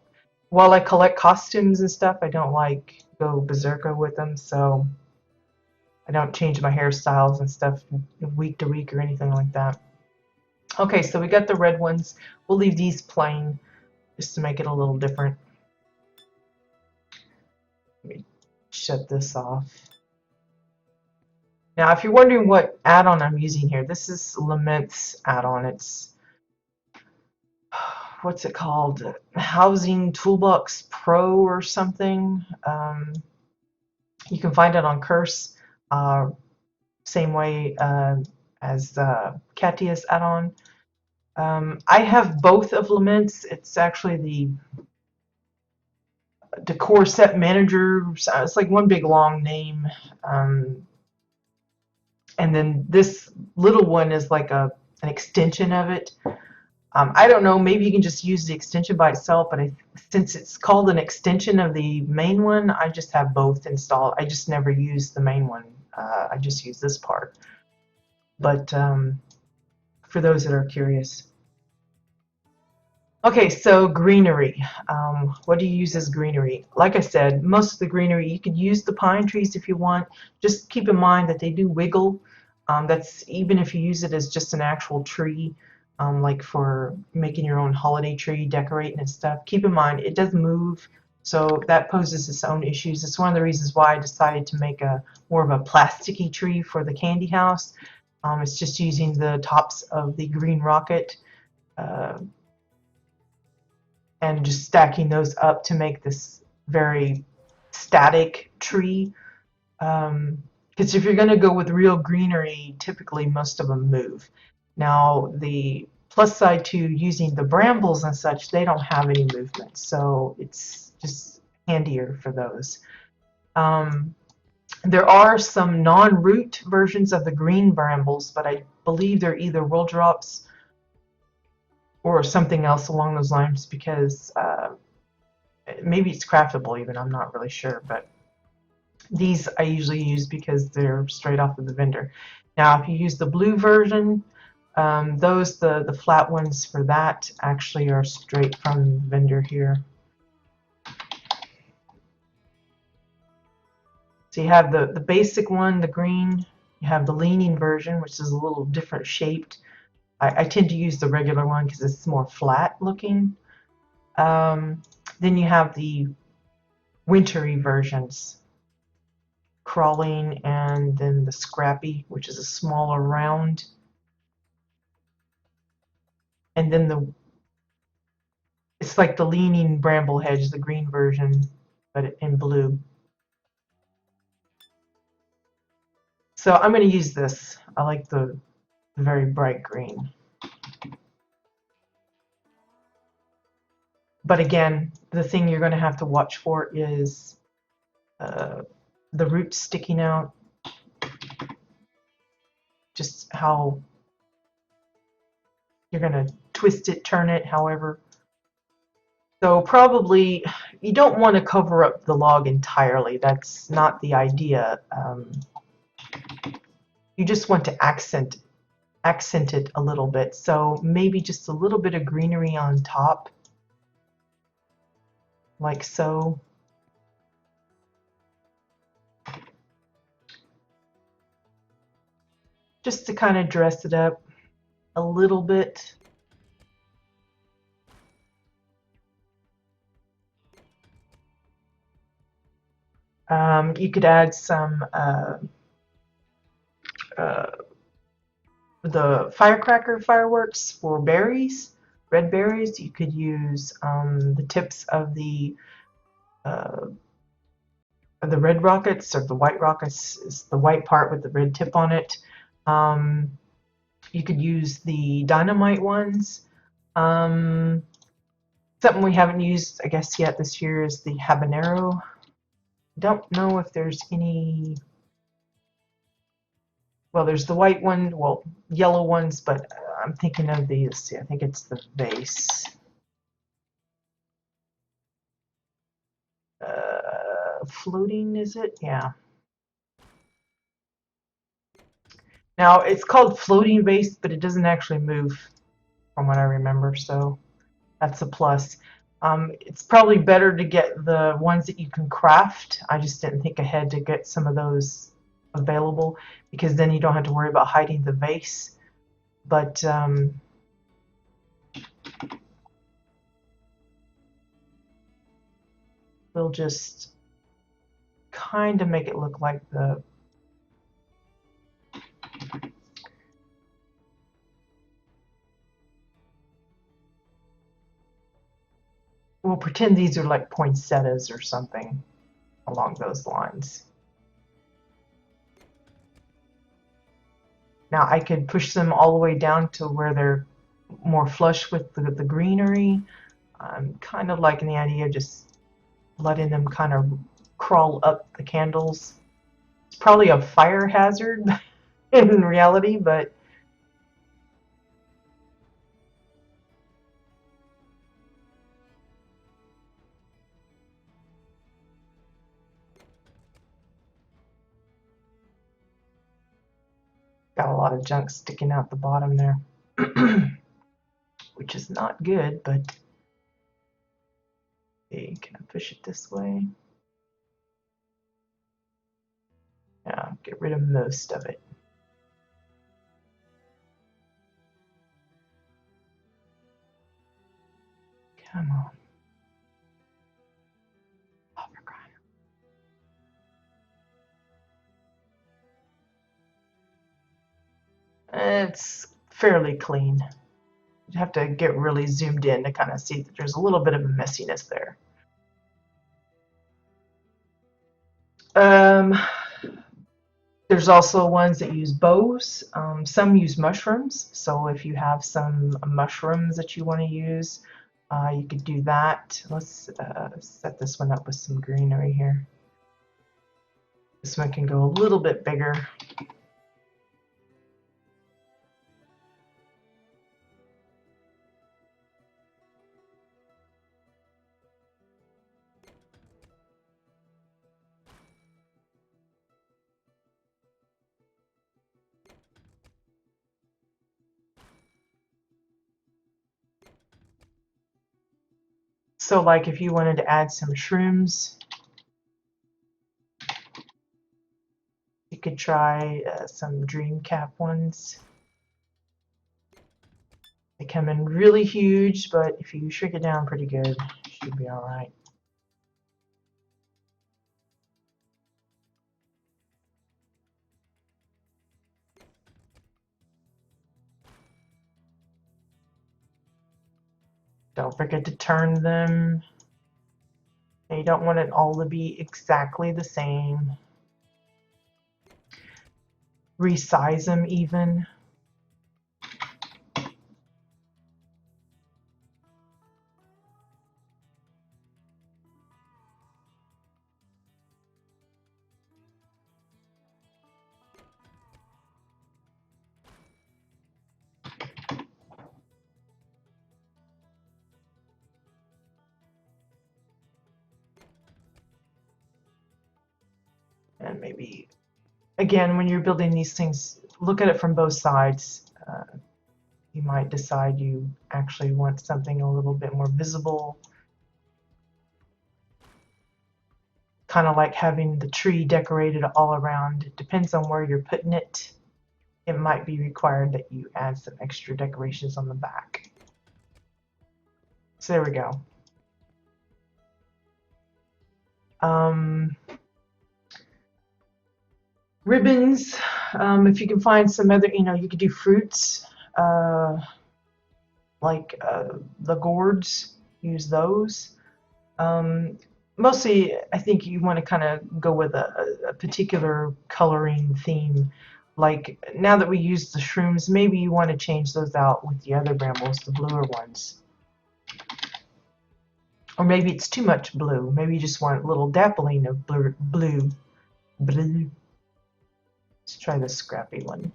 while I collect costumes and stuff, I don't like go berserker with them, so I don't change my hairstyles and stuff week to week or anything like that. Okay, so we got the red ones. We'll leave these plain just to make it a little different. Let me shut this off. Now, if you're wondering what add-on I'm using here, this is Lament's add-on. It's, what's it called? Housing Toolbox Pro or something. You can find it on Curse, same way as Katya's add-on. I have both of Lament's. It's actually the Decor Set Manager. It's like one big long name. And then this little one is like an extension of it. I don't know, maybe you can just use the extension by itself, but since it's called an extension of the main one, I just have both installed. I just never use the main one. I just use this part. But for those that are curious. Okay, so greenery. What do you use as greenery? Like I said, most of the greenery, you could use the pine trees if you want. Just keep in mind that they do wiggle. That's even if you use it as just an actual tree, like for making your own holiday tree, decorating and stuff. Keep in mind, it does move, so that poses its own issues. It's one of the reasons why I decided to make a more of a plasticky tree for the candy house. It's just using the tops of the green rocket and just stacking those up to make this very static tree. Because if you're going to go with real greenery, typically most of them move. Now, the plus side to using the brambles and such, they don't have any movement, so it's just handier for those. There are some non-root versions of the green brambles, but I believe they're either roll drops or something else along those lines, because maybe it's craftable even, I'm not really sure, but these I usually use because they're straight off of the vendor. Now if you use the blue version, the flat ones for that actually are straight from the vendor here. So you have the basic one, the green, you have the leaning version, which is a little different shaped. I tend to use the regular one because it's more flat looking. Then you have the wintry versions, crawling, and then the scrappy, which is a smaller round. And then it's like the leaning bramble hedge, the green version, but in blue. So I'm going to use this. I like the very bright green. But again, the thing you're going to have to watch for is the roots sticking out. Just how you're going to twist it, turn it, however. So probably you don't want to cover up the log entirely. That's not the idea. You just want to accent it a little bit. So maybe just a little bit of greenery on top, like so. Just to kind of dress it up a little bit. You could add some the firecracker fireworks for berries. red berries, you could use the tips of the red rockets, or the white rockets is the white part with the red tip on it. You could use the dynamite ones. Something we haven't used, I guess, yet this year is the habanero. Don't know if there's any. Well, there's the white one, well, yellow ones, but I'm thinking of these. I think it's the vase. Floating, is it? Yeah. Now, it's called floating vase, but it doesn't actually move from what I remember, so that's a plus. It's probably better to get the ones that you can craft. I just didn't think ahead to get some of those available, because then you don't have to worry about hiding the vase. But we'll just kind of make it look like the we'll pretend these are like poinsettias or something along those lines. Now I could push them all the way down to where they're more flush with the greenery. I'm kind of liking the idea of just letting them kind of crawl up the candles. It's probably a fire hazard in reality, but got a lot of junk sticking out the bottom there, which is not good, but okay, can I push it this way? Yeah, get rid of most of it. Come on. Oh, for crying out. It's fairly clean. You'd have to get really zoomed in to kind of see that there's a little bit of messiness there. There's also ones that use bows. Some use mushrooms. So if you have some mushrooms that you want to use, you could do that. Let's set this one up with some greenery here. This one can go a little bit bigger. So like if you wanted to add some shrooms, you could try some dream cap ones. They come in really huge, but if you shrink it down pretty good, it should be all right. Don't forget to turn them. You don't want it all to be exactly the same. Resize them even. And maybe, again, when you're building these things, look at it from both sides. You might decide you actually want something a little bit more visible. Kind of like having the tree decorated all around. It depends on where you're putting it. It might be required that you add some extra decorations on the back. So there we go. Ribbons, if you can find some other, you could do fruits. like the gourds, use those. Um, Mostly, I think you want to kind of go with a particular coloring theme. Like now that we use the shrooms, maybe you want to change those out with the other brambles, the bluer ones. Or maybe it's too much blue. Maybe you just want a little dappling of blue. Blue. Let's try the scrappy one.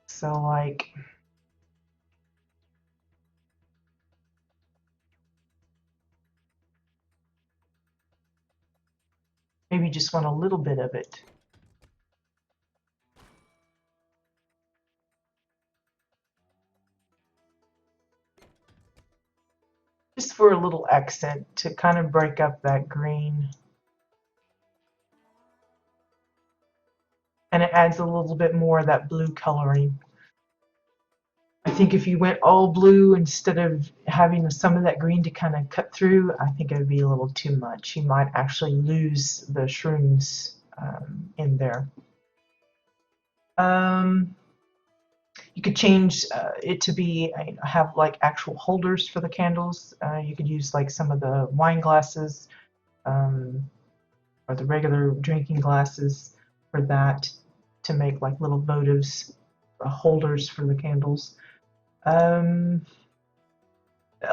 So like, maybe you just want a little bit of it. Just for a little accent to kind of break up that green. And it adds a little bit more of that blue coloring. I think if you went all blue instead of having some of that green to kind of cut through, I think it would be a little too much. You might actually lose the shrooms in there. You could change it to be have like actual holders for the candles. You could use like some of the wine glasses or the regular drinking glasses for that to make like little votives holders for the candles. A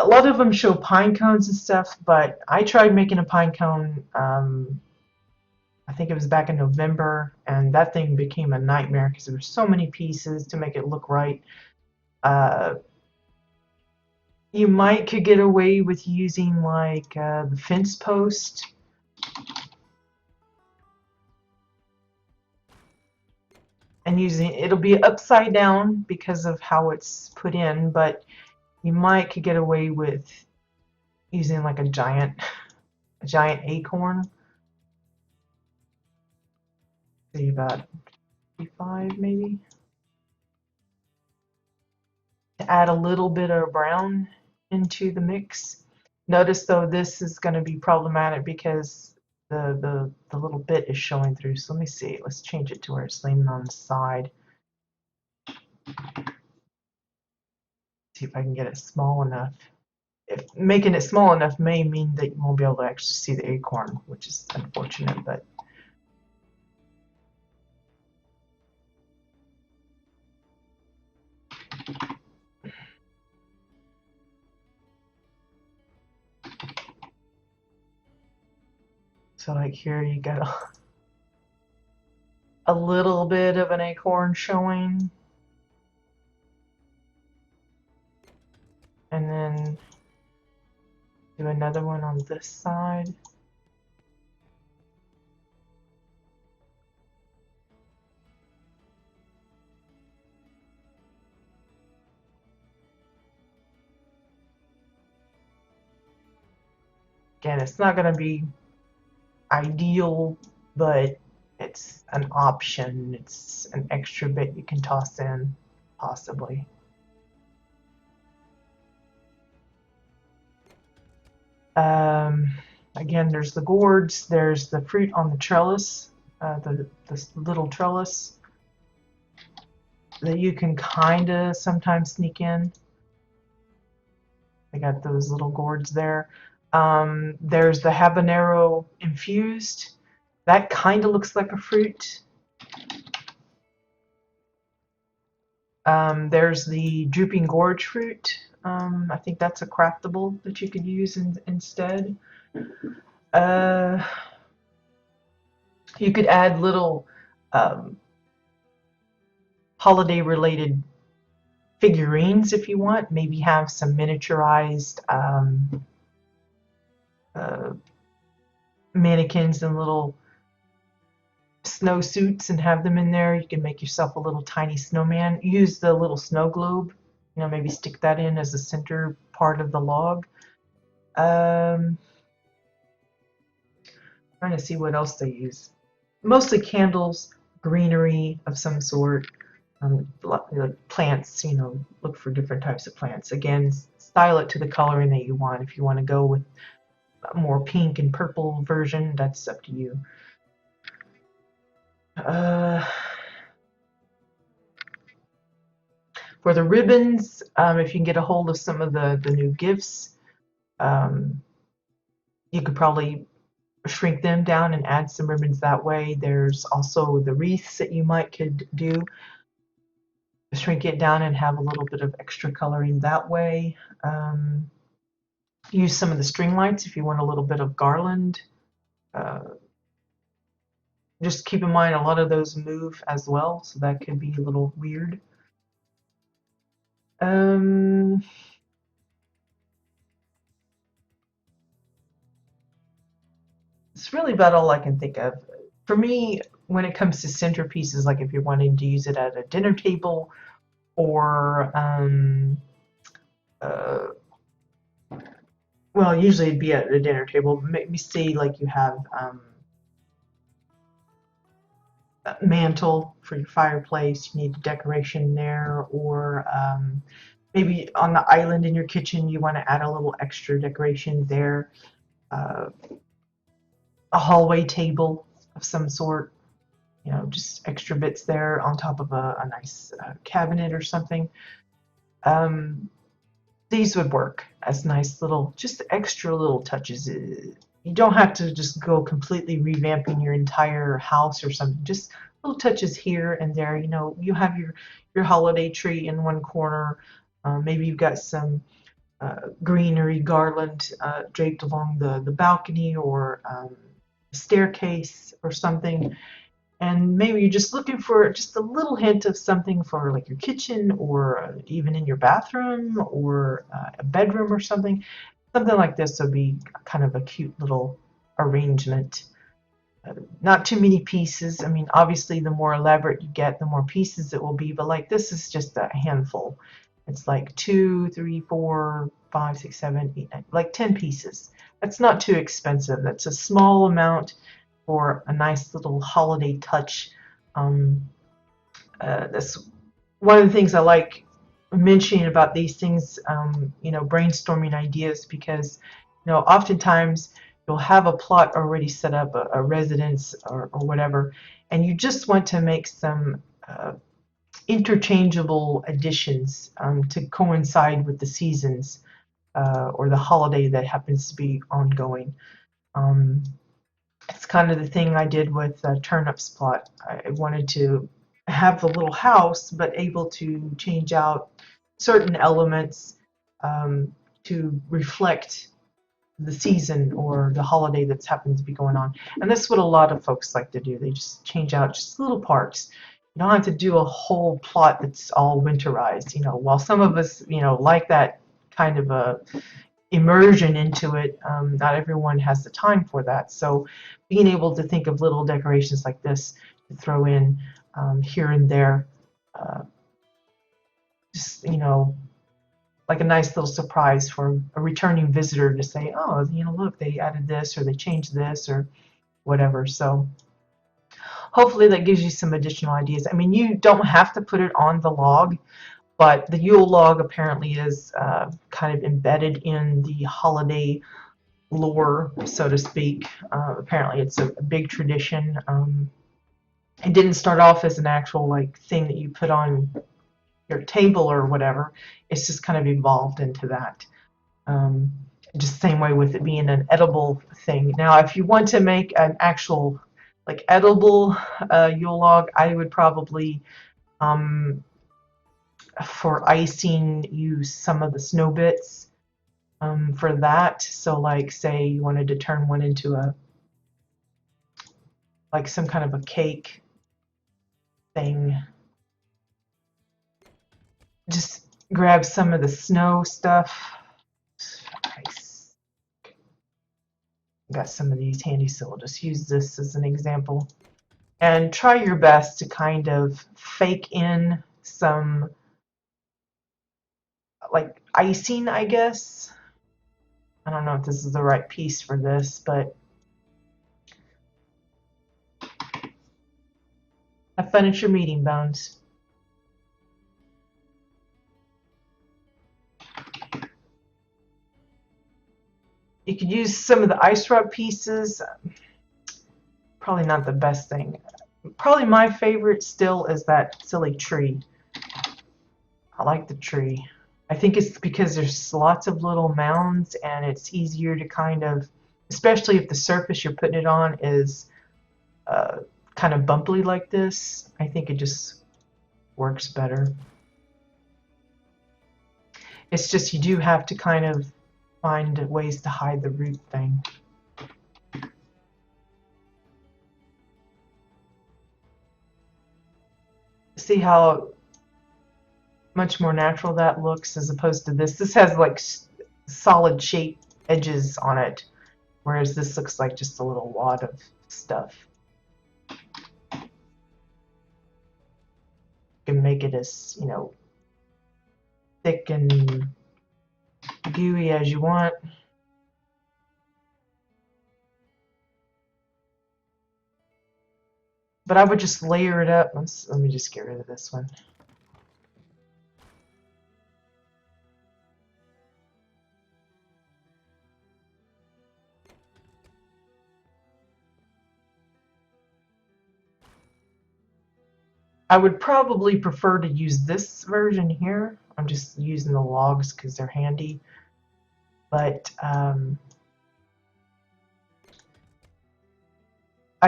lot of them show pine cones and stuff, but I tried making a pine cone. I think it was back in November, and that thing became a nightmare because there were so many pieces to make it look right. You might could get away with using like the fence post. And using it'll be upside down because of how it's put in, but you might could get away with using like a giant acorn. See about 55 maybe. To add a little bit of brown into the mix. Notice though this is going to be problematic because the little bit is showing through. So let me see. Let's change it to where it's leaning on the side. See if I can get it small enough. If making it small enough may mean that you won't be able to actually see the acorn, which is unfortunate, but so like here you got a little bit of an acorn showing, and then do another one on this side. Again, it's not going to be ideal, but it's an option. It's an extra bit you can toss in, possibly. Again, there's the gourds, there's the fruit on the trellis, this little trellis that you can kind of sometimes sneak in. I got those little gourds there. There's the habanero infused. That kind of looks like a fruit. There's the drooping gorge fruit. I think that's a craftable that you could use instead. You could add little holiday related figurines if you want. Maybe have some miniaturized mannequins and little snow suits and have them in there. You can make yourself a little tiny snowman. Use the little snow globe, maybe stick that in as the center part of the log. Trying to see what else they use. Mostly candles, greenery of some sort, plants, look for different types of plants. Again, style it to the coloring that you want. If you want to go with a more pink and purple version, that's up to you. For the ribbons, if you can get a hold of some of the new gifts, um, you could probably shrink them down and add some ribbons that way. There's also the wreaths that you might could do. Shrink it down and have a little bit of extra coloring that way. Use some of the string lights if you want a little bit of garland. Just keep in mind a lot of those move as well, so that could be a little weird. It's really about all I can think of. For me, when it comes to centerpieces, like if you're wanting to use it at a dinner table or well, usually it'd be at a dinner table. Maybe say like you have a mantle for your fireplace, you need a decoration there, or maybe on the island in your kitchen you want to add a little extra decoration there. A hallway table of some sort, you know, just extra bits there on top of a nice cabinet or something. These would work as nice little, just extra little touches. You don't have to just go completely revamping your entire house or something. Just little touches here and there. You know, you have your holiday tree in one corner. Maybe you've got some greenery garland draped along the balcony or staircase or something, and maybe you're just looking for just a little hint of something for like your kitchen or even in your bathroom or a bedroom or something. Something like this would be kind of a cute little arrangement. Not too many pieces. I mean, obviously the more elaborate you get, the more pieces it will be, but like this is just a handful. It's like 2, 3, 4, 5, 6, 7, 8, 9, like 10 pieces. That's not too expensive. That's a small amount for a nice little holiday touch. That's one of the things I like mentioning about these things, you know, brainstorming ideas, because, you know, oftentimes you'll have a plot already set up, a residence or whatever, and you just want to make some interchangeable additions to coincide with the seasons or the holiday that happens to be ongoing. It's kind of the thing I did with Turnip's plot. I wanted to have the little house, but able to change out certain elements to reflect the season or the holiday that's happened to be going on. And that's what a lot of folks like to do. They just change out just little parts. You don't have to do a whole plot that's all winterized. You know, while some of us, you know, like that kind of a immersion into it, not everyone has the time for that. So being able to think of little decorations like this to throw in here and there, just, you know, like a nice little surprise for a returning visitor to say, oh, you know, look, they added this or they changed this or whatever. So hopefully that gives you some additional ideas. I mean, you don't have to put it on the log, but the Yule log apparently is kind of embedded in the holiday lore, so to speak. Apparently it's a big tradition. It didn't start off as an actual like thing that you put on your table or whatever. It's just kind of evolved into that. Just the same way with it being an edible thing. Now, if you want to make an actual like edible Yule log, I would probably for icing use some of the snow bits for that. So like say you wanted to turn one into a like some kind of a cake thing, just grab some of the snow stuff. Nice. Got some of these handy, so we'll just use this as an example. And try your best to kind of fake in some like icing, I guess. I don't know if this is the right piece for this, but have fun at your meeting, Bones. You could use some of the ice rub pieces. Probably not the best thing. Probably my favorite still is that silly tree. I like the tree. I think it's because there's lots of little mounds and it's easier to kind of, especially if the surface you're putting it on is uh, kind of bumpy like this, I think it just works better. It's just you do have to kind of find ways to hide the root thing. See how much more natural that looks as opposed to this. This has like solid shape edges on it, whereas this looks like just a little wad of stuff. You can make it as, you know, thick and gooey as you want. But I would just layer it up. Let me just get rid of this one. I would probably prefer to use this version here. I'm just using the logs because they're handy. But I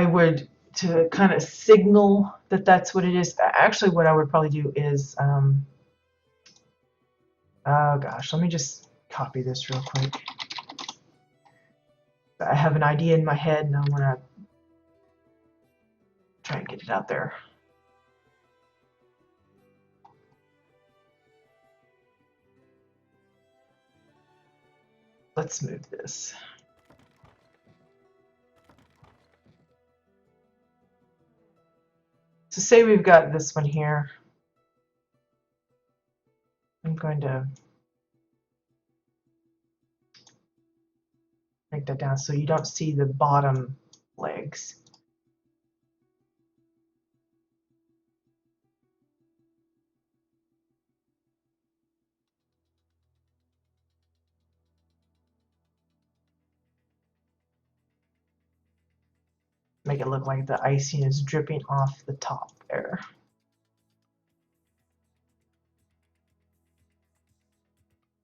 would, to kind of signal that that's what it is. Actually, what I would probably do is, oh gosh, let me just copy this real quick. I have an idea in my head and I want to try and get it out there. Let's move this. So say we've got this one here. I'm going to make that down so you don't see the bottom legs. Make it look like the icing is dripping off the top there.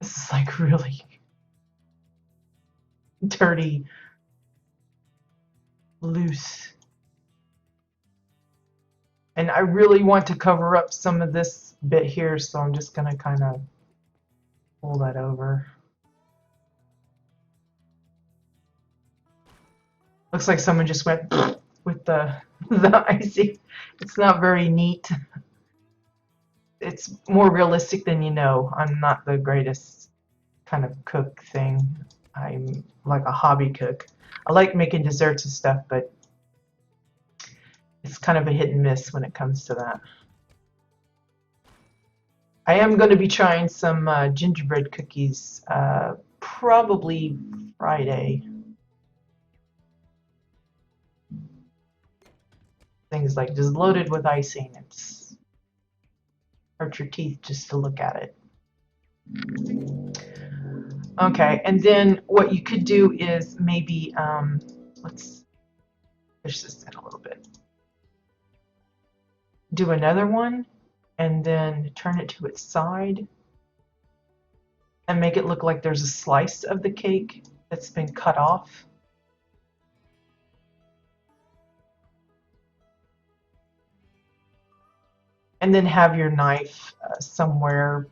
This is like really dirty, loose. And I really want to cover up some of this bit here, so I'm just going to kind of pull that over. Looks like someone just went with the icing. It's not very neat. It's more realistic than you know. I'm not the greatest kind of cook thing. I'm like a hobby cook. I like making desserts and stuff, but it's kind of a hit and miss when it comes to that. I am going to be trying some gingerbread cookies probably Friday. Things like just loaded with icing. It's hurt your teeth just to look at it. Okay, and then what you could do is maybe, let's push this in a little bit. Do another one and then turn it to its side and make it look like there's a slice of the cake that's been cut off. And then have your knife somewhere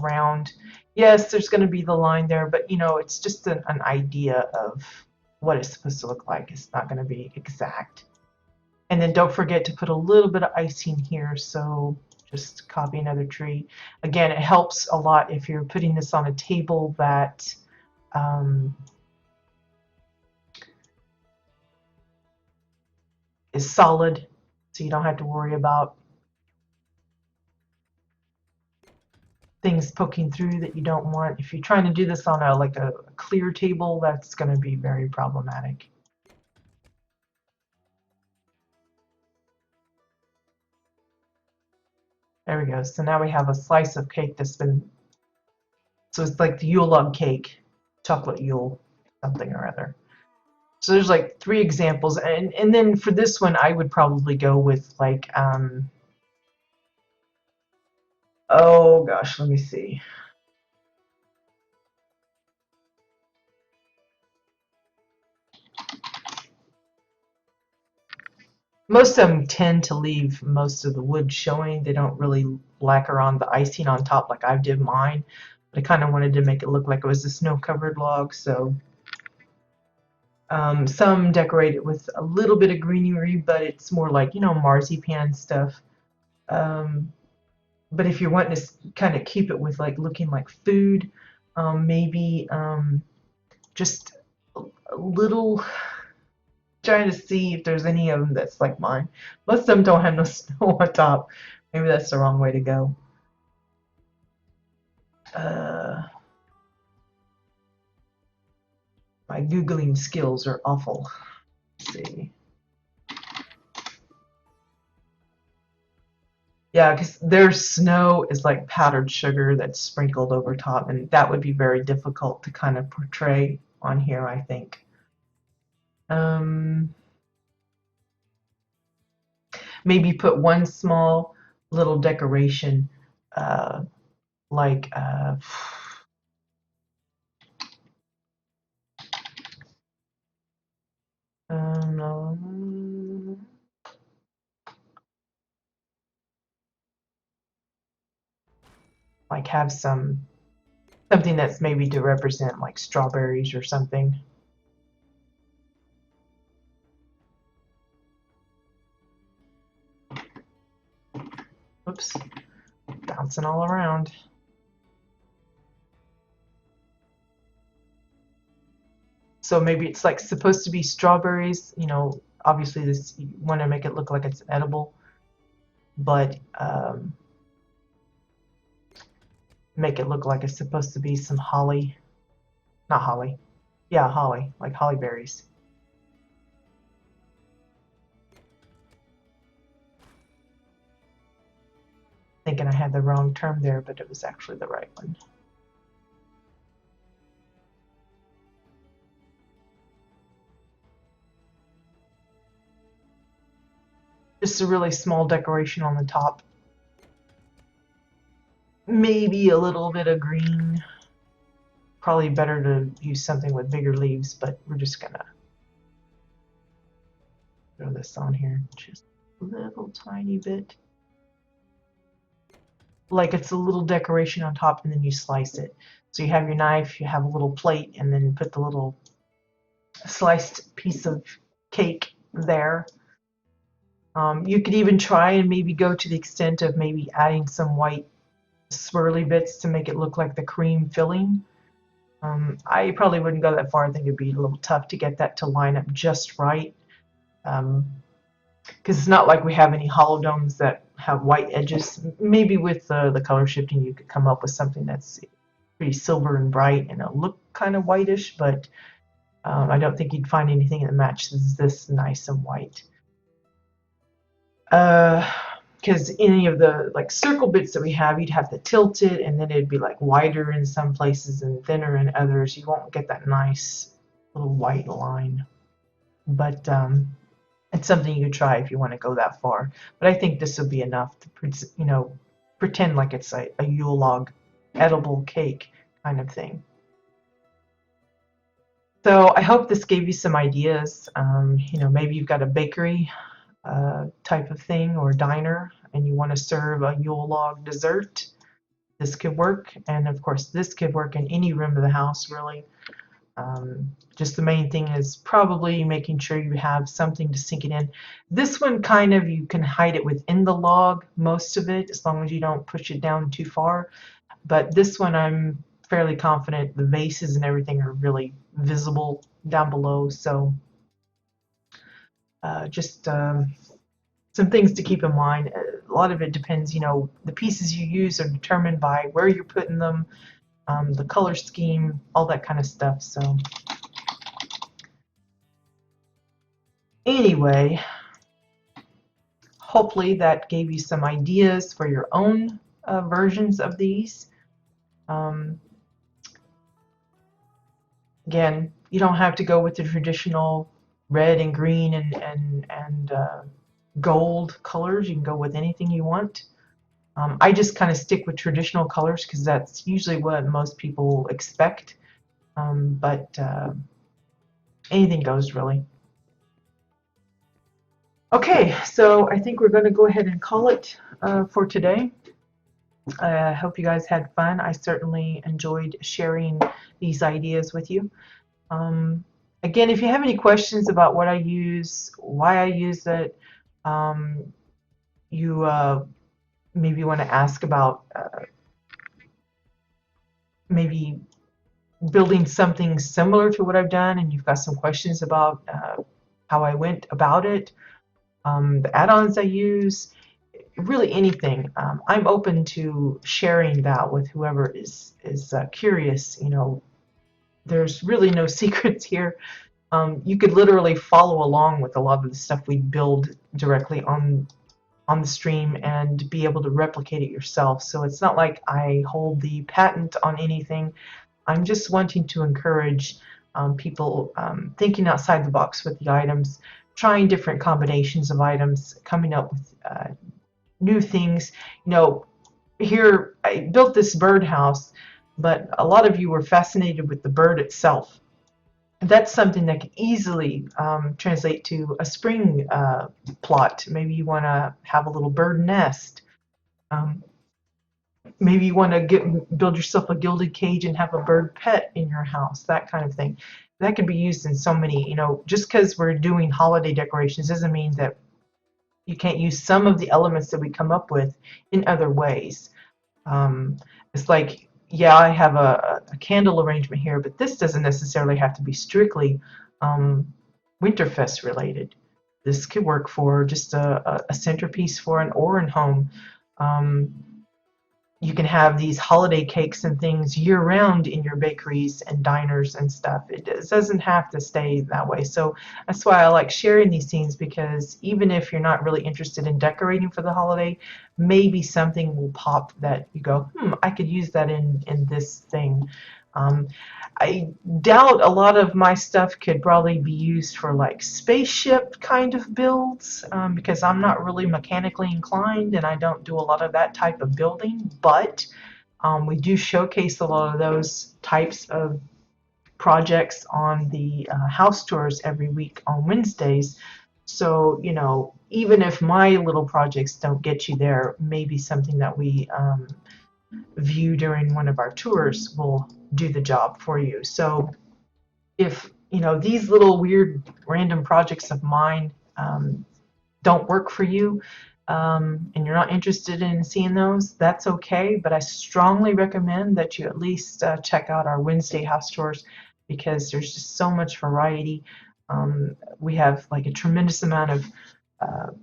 around. Yes, there's going to be the line there, but you know, it's just an idea of what it's supposed to look like. It's not going to be exact. And then don't forget to put a little bit of icing here, so just copy another tree. Again, it helps a lot if you're putting this on a table that is solid, so you don't have to worry about things poking through that you don't want. If you're trying to do this on a clear table, that's going to be very problematic. There we go. So now we have a slice of cake that's been, so it's like the Yule log cake, chocolate Yule, something or other. So there's like 3 examples, and then for this one I would probably go with like oh gosh, let me see. Most of them tend to leave most of the wood showing. They don't really lacquer on the icing on top like I did mine. But I kind of wanted to make it look like it was a snow-covered log, so some decorate it with a little bit of greenery, but it's more like, you know, marzipan stuff. Um, but if you're wanting to kind of keep it with like looking like food, maybe just a little, trying to see if there's any of them that's like mine. Most of them don't have no snow on top. Maybe that's the wrong way to go. Uh, my Googling skills are awful. Let's see. Yeah, because their snow is like powdered sugar that's sprinkled over top, and that would be very difficult to kind of portray on here, I think. Um, Maybe put one small little decoration, uh, like um, like have something that's maybe to represent like strawberries or something. Oops, bouncing all around. So maybe it's like supposed to be strawberries, you know, obviously this, you want to make it look like it's edible, but make it look like it's supposed to be some holly, not holly, yeah, holly, like holly berries. Thinking I had the wrong term there, but it was actually the right one. Just a really small decoration on the top. Maybe a little bit of green. Probably better to use something with bigger leaves, but we're just gonna throw this on here just a little tiny bit. Like it's a little decoration on top, and then you slice it. So you have your knife, you have a little plate, and then put the little sliced piece of cake there. You could even try and maybe go to the extent of maybe adding some white swirly bits to make it look like the cream filling. I probably wouldn't go that far. I think it'd be a little tough to get that to line up just right. Because it's not like we have any hollow domes that have white edges. Maybe with the color shifting you could come up with something that's pretty silver and bright and it'll look kind of whitish, but I don't think you'd find anything that matches this nice and white. Because any of the like circle bits that we have, you'd have to tilt it, and then it'd be like wider in some places and thinner in others. You won't get that nice little white line. But it's something you could try if you want to go that far. But I think this will be enough to, you know, pretend like it's a Yule log edible cake kind of thing. So I hope this gave you some ideas. You know, maybe you've got a bakery type of thing or diner and you want to serve a Yule log dessert. This could work, and of course this could work in any room of the house really. Just the main thing is probably making sure you have something to sink it in. This one kind of, you can hide it within the log, most of it, as long as you don't push it down too far. But this one I'm fairly confident the vases and everything are really visible down below. So just some things to keep in mind. A lot of it depends, you know, the pieces you use are determined by where you're putting them, the color scheme, all that kind of stuff. So anyway, hopefully that gave you some ideas for your own versions of these. Again, you don't have to go with the traditional red and green and gold colors. You can go with anything you want. I just kind of stick with traditional colors because that's usually what most people expect. But anything goes, really. Okay, so I think we're going to go ahead and call it for today. I hope you guys had fun. I certainly enjoyed sharing these ideas with you. Again, if you have any questions about what I use, why I use it, you maybe want to ask about maybe building something similar to what I've done, and you've got some questions about how I went about it, the add-ons I use, really anything. I'm open to sharing that with whoever is curious. You know, there's really no secrets here. You could literally follow along with a lot of the stuff we build directly on the stream and be able to replicate it yourself. So it's not like I hold the patent on anything. I'm just wanting to encourage people thinking outside the box with the items, trying different combinations of items, coming up with new things. You know, here I built this birdhouse, but a lot of you were fascinated with the bird itself. That's something that can easily translate to a spring plot. Maybe you want to have a little bird nest. Um, Maybe you want to build yourself a gilded cage and have a bird pet in your house, that kind of thing. That can be used in so many, you know, just because we're doing holiday decorations doesn't mean that you can't use some of the elements that we come up with in other ways. It's like, yeah, I have a candle arrangement here, but this doesn't necessarily have to be strictly Winterfest related. This could work for just a centerpiece for an Oran home. Um, you can have these holiday cakes and things year round in your bakeries and diners and stuff. It doesn't have to stay that way. So that's why I like sharing these things, because even if you're not really interested in decorating for the holiday, maybe something will pop that you go, I could use that in this thing. I doubt a lot of my stuff could probably be used for like spaceship kind of builds, because I'm not really mechanically inclined and I don't do a lot of that type of building, but we do showcase a lot of those types of projects on the house tours every week on Wednesdays. So, you know, even if my little projects don't get you there, maybe something that we view during one of our tours will do the job for you. So if you know these little weird random projects of mine don't work for you, and you're not interested in seeing those, that's okay. But I strongly recommend that you at least check out our Wednesday house tours, because there's just so much variety. We have like a tremendous amount of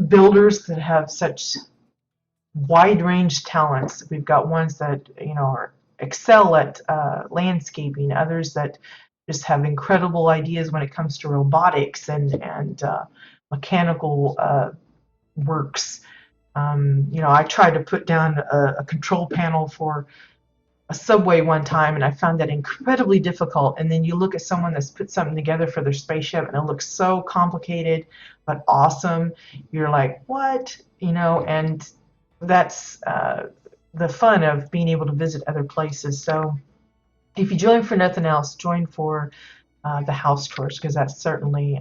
builders that have such wide range talents. We've got ones that are excel at landscaping, others that just have incredible ideas when it comes to robotics and mechanical works. I tried to put down a control panel for a subway one time, and I found that incredibly difficult. And then you look at someone that's put something together for their spaceship, and it looks so complicated but awesome. You're like, what? And that's the fun of being able to visit other places. So if you join for nothing else, join for the house tours, because that certainly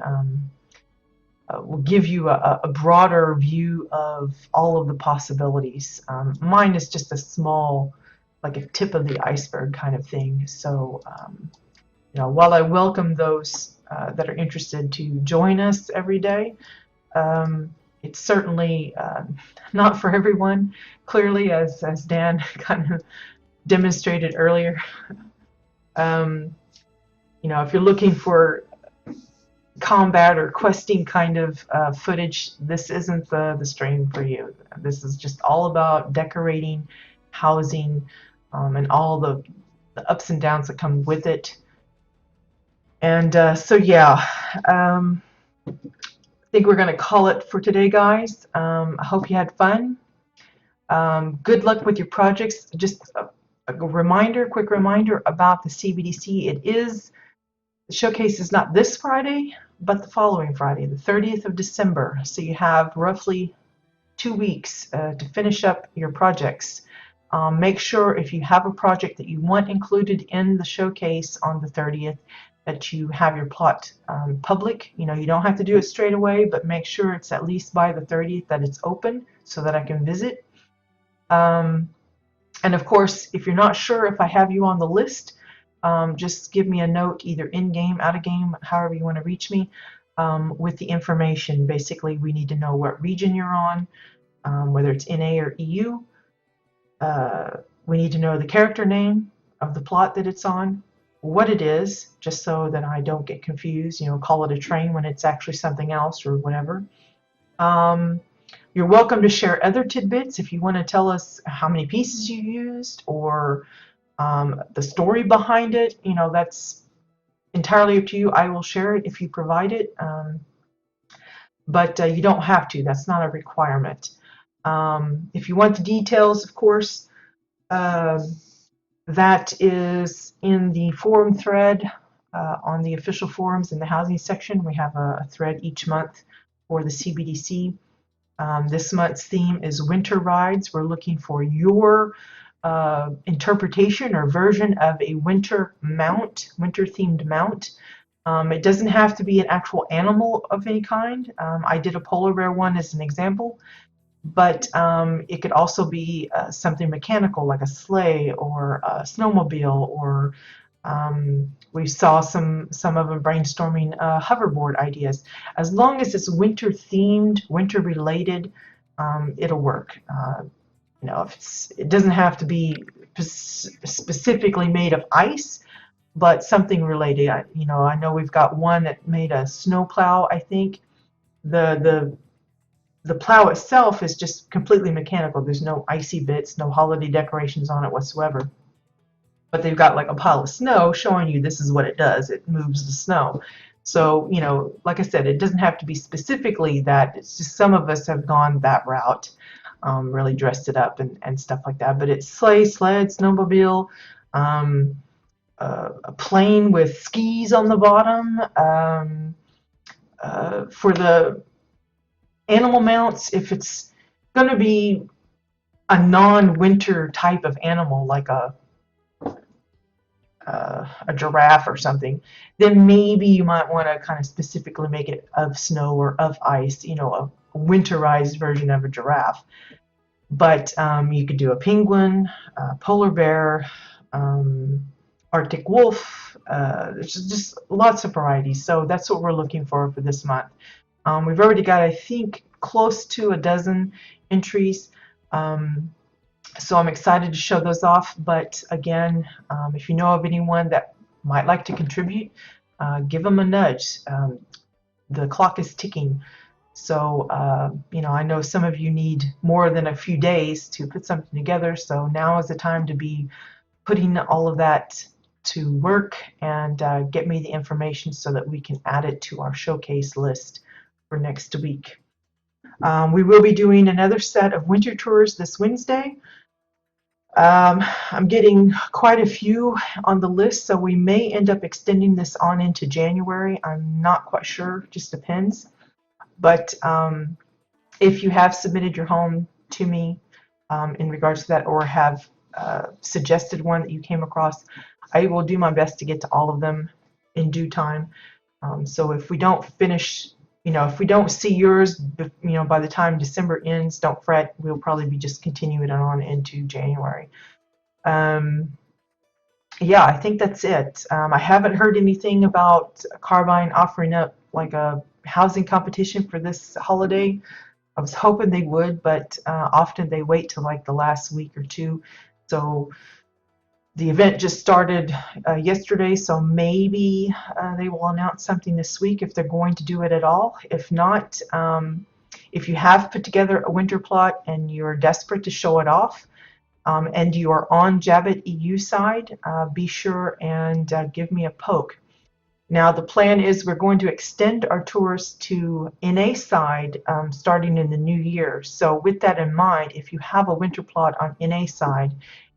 will give you a broader view of all of the possibilities. Mine is just a small, like a tip of the iceberg kind of thing. So, while I welcome those that are interested to join us every day, it's certainly not for everyone. Clearly, as Dan kind of demonstrated earlier, if you're looking for combat or questing kind of footage, this isn't the stream for you. This is just all about decorating, housing, and all the ups and downs that come with it. And so yeah, I think we're going to call it for today, guys. I hope you had fun. Good luck with your projects. Just quick reminder about the CBDC. The showcase is not this Friday, but the following Friday, the 30th of December. So you have roughly 2 weeks to finish up your projects. Make sure if you have a project that you want included in the showcase on the 30th that you have your plot public. You don't have to do it straight away, but make sure it's at least by the 30th that it's open so that I can visit. And of course, if you're not sure if I have you on the list, just give me a note, either in-game, out-of-game, however you want to reach me, with the information. Basically, we need to know what region you're on, whether it's NA or EU. We need to know the character name of the plot that it's on, what it is, just so that I don't get confused, call it a train when it's actually something else or whatever. You're welcome to share other tidbits if you want to tell us how many pieces you used or the story behind it. That's entirely up to you. I will share it if you provide it, but you don't have to. That's not a requirement. If you want the details, of course, that is in the forum thread on the official forums in the housing section. We have a thread each month for the CBDC. This month's theme is winter rides. We're looking for your interpretation or version of a winter themed mount. It doesn't have to be an actual animal of any kind. I did a polar bear one as an example, but it could also be something mechanical like a sleigh or a snowmobile, or we saw some of them brainstorming hoverboard ideas. As long as it's winter themed, winter related, it'll work. It doesn't have to be specifically made of ice, but something related. I know we've got one that made a snow plow. I think the plow itself is just completely mechanical. There's no icy bits, no holiday decorations on it whatsoever. But they've got like a pile of snow showing you this is what it does. It moves the snow. So, like I said, it doesn't have to be specifically that. It's just some of us have gone that route, really dressed it up and stuff like that. But it's sleigh, sled, snowmobile, a plane with skis on the bottom. For the animal mounts, if it's going to be a non-winter type of animal like a giraffe or something, then maybe you might want to kind of specifically make it of snow or of ice, a winterized version of a giraffe. But you could do a penguin, a polar bear, Arctic wolf. There's just lots of varieties. So that's what we're looking for this month. We've already got, I think, close to a dozen entries. So I'm excited to show those off. But again, if you know of anyone that might like to contribute, give them a nudge. The clock is ticking. So, I know some of you need more than a few days to put something together. So now is the time to be putting all of that to work and get me the information so that we can add it to our showcase list for next week. We will be doing another set of winter tours this Wednesday. I'm getting quite a few on the list, so we may end up extending this on into January. I'm not quite sure, just depends. But if you have submitted your home to me in regards to that, or have suggested one that you came across, I will do my best to get to all of them in due time. So if we don't finish, if we don't see yours, by the time December ends, don't fret. We'll probably be just continuing on into January. Yeah, I think that's it. I haven't heard anything about Carbine offering up like a housing competition for this holiday. I was hoping they would, but often they wait till like the last week or two. So the event just started yesterday, so maybe they will announce something this week if they're going to do it at all. If not, if you have put together a winter plot and you're desperate to show it off, and you are on Jabbit EU side, be sure and give me a poke. Now the plan is we're going to extend our tours to NA side starting in the new year. So with that in mind, if you have a winter plot on NA side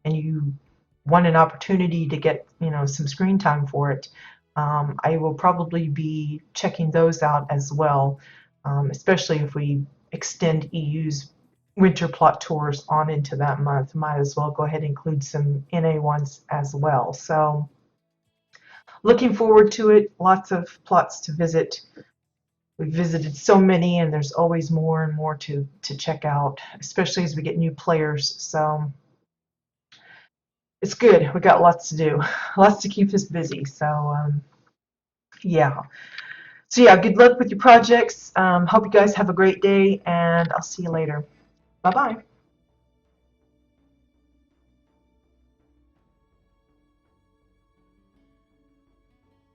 and you want an opportunity to get some screen time for it, I will probably be checking those out as well, especially if we extend EU's winter plot tours on into that month. Might as well go ahead and include some NA ones as well. So looking forward to it. Lots of plots to visit. We've visited so many, and there's always more and more to check out, especially as we get new players. So it's good. We got lots to do, lots to keep us busy. So yeah. So yeah, good luck with your projects. Hope you guys have a great day, and I'll see you later. Bye bye.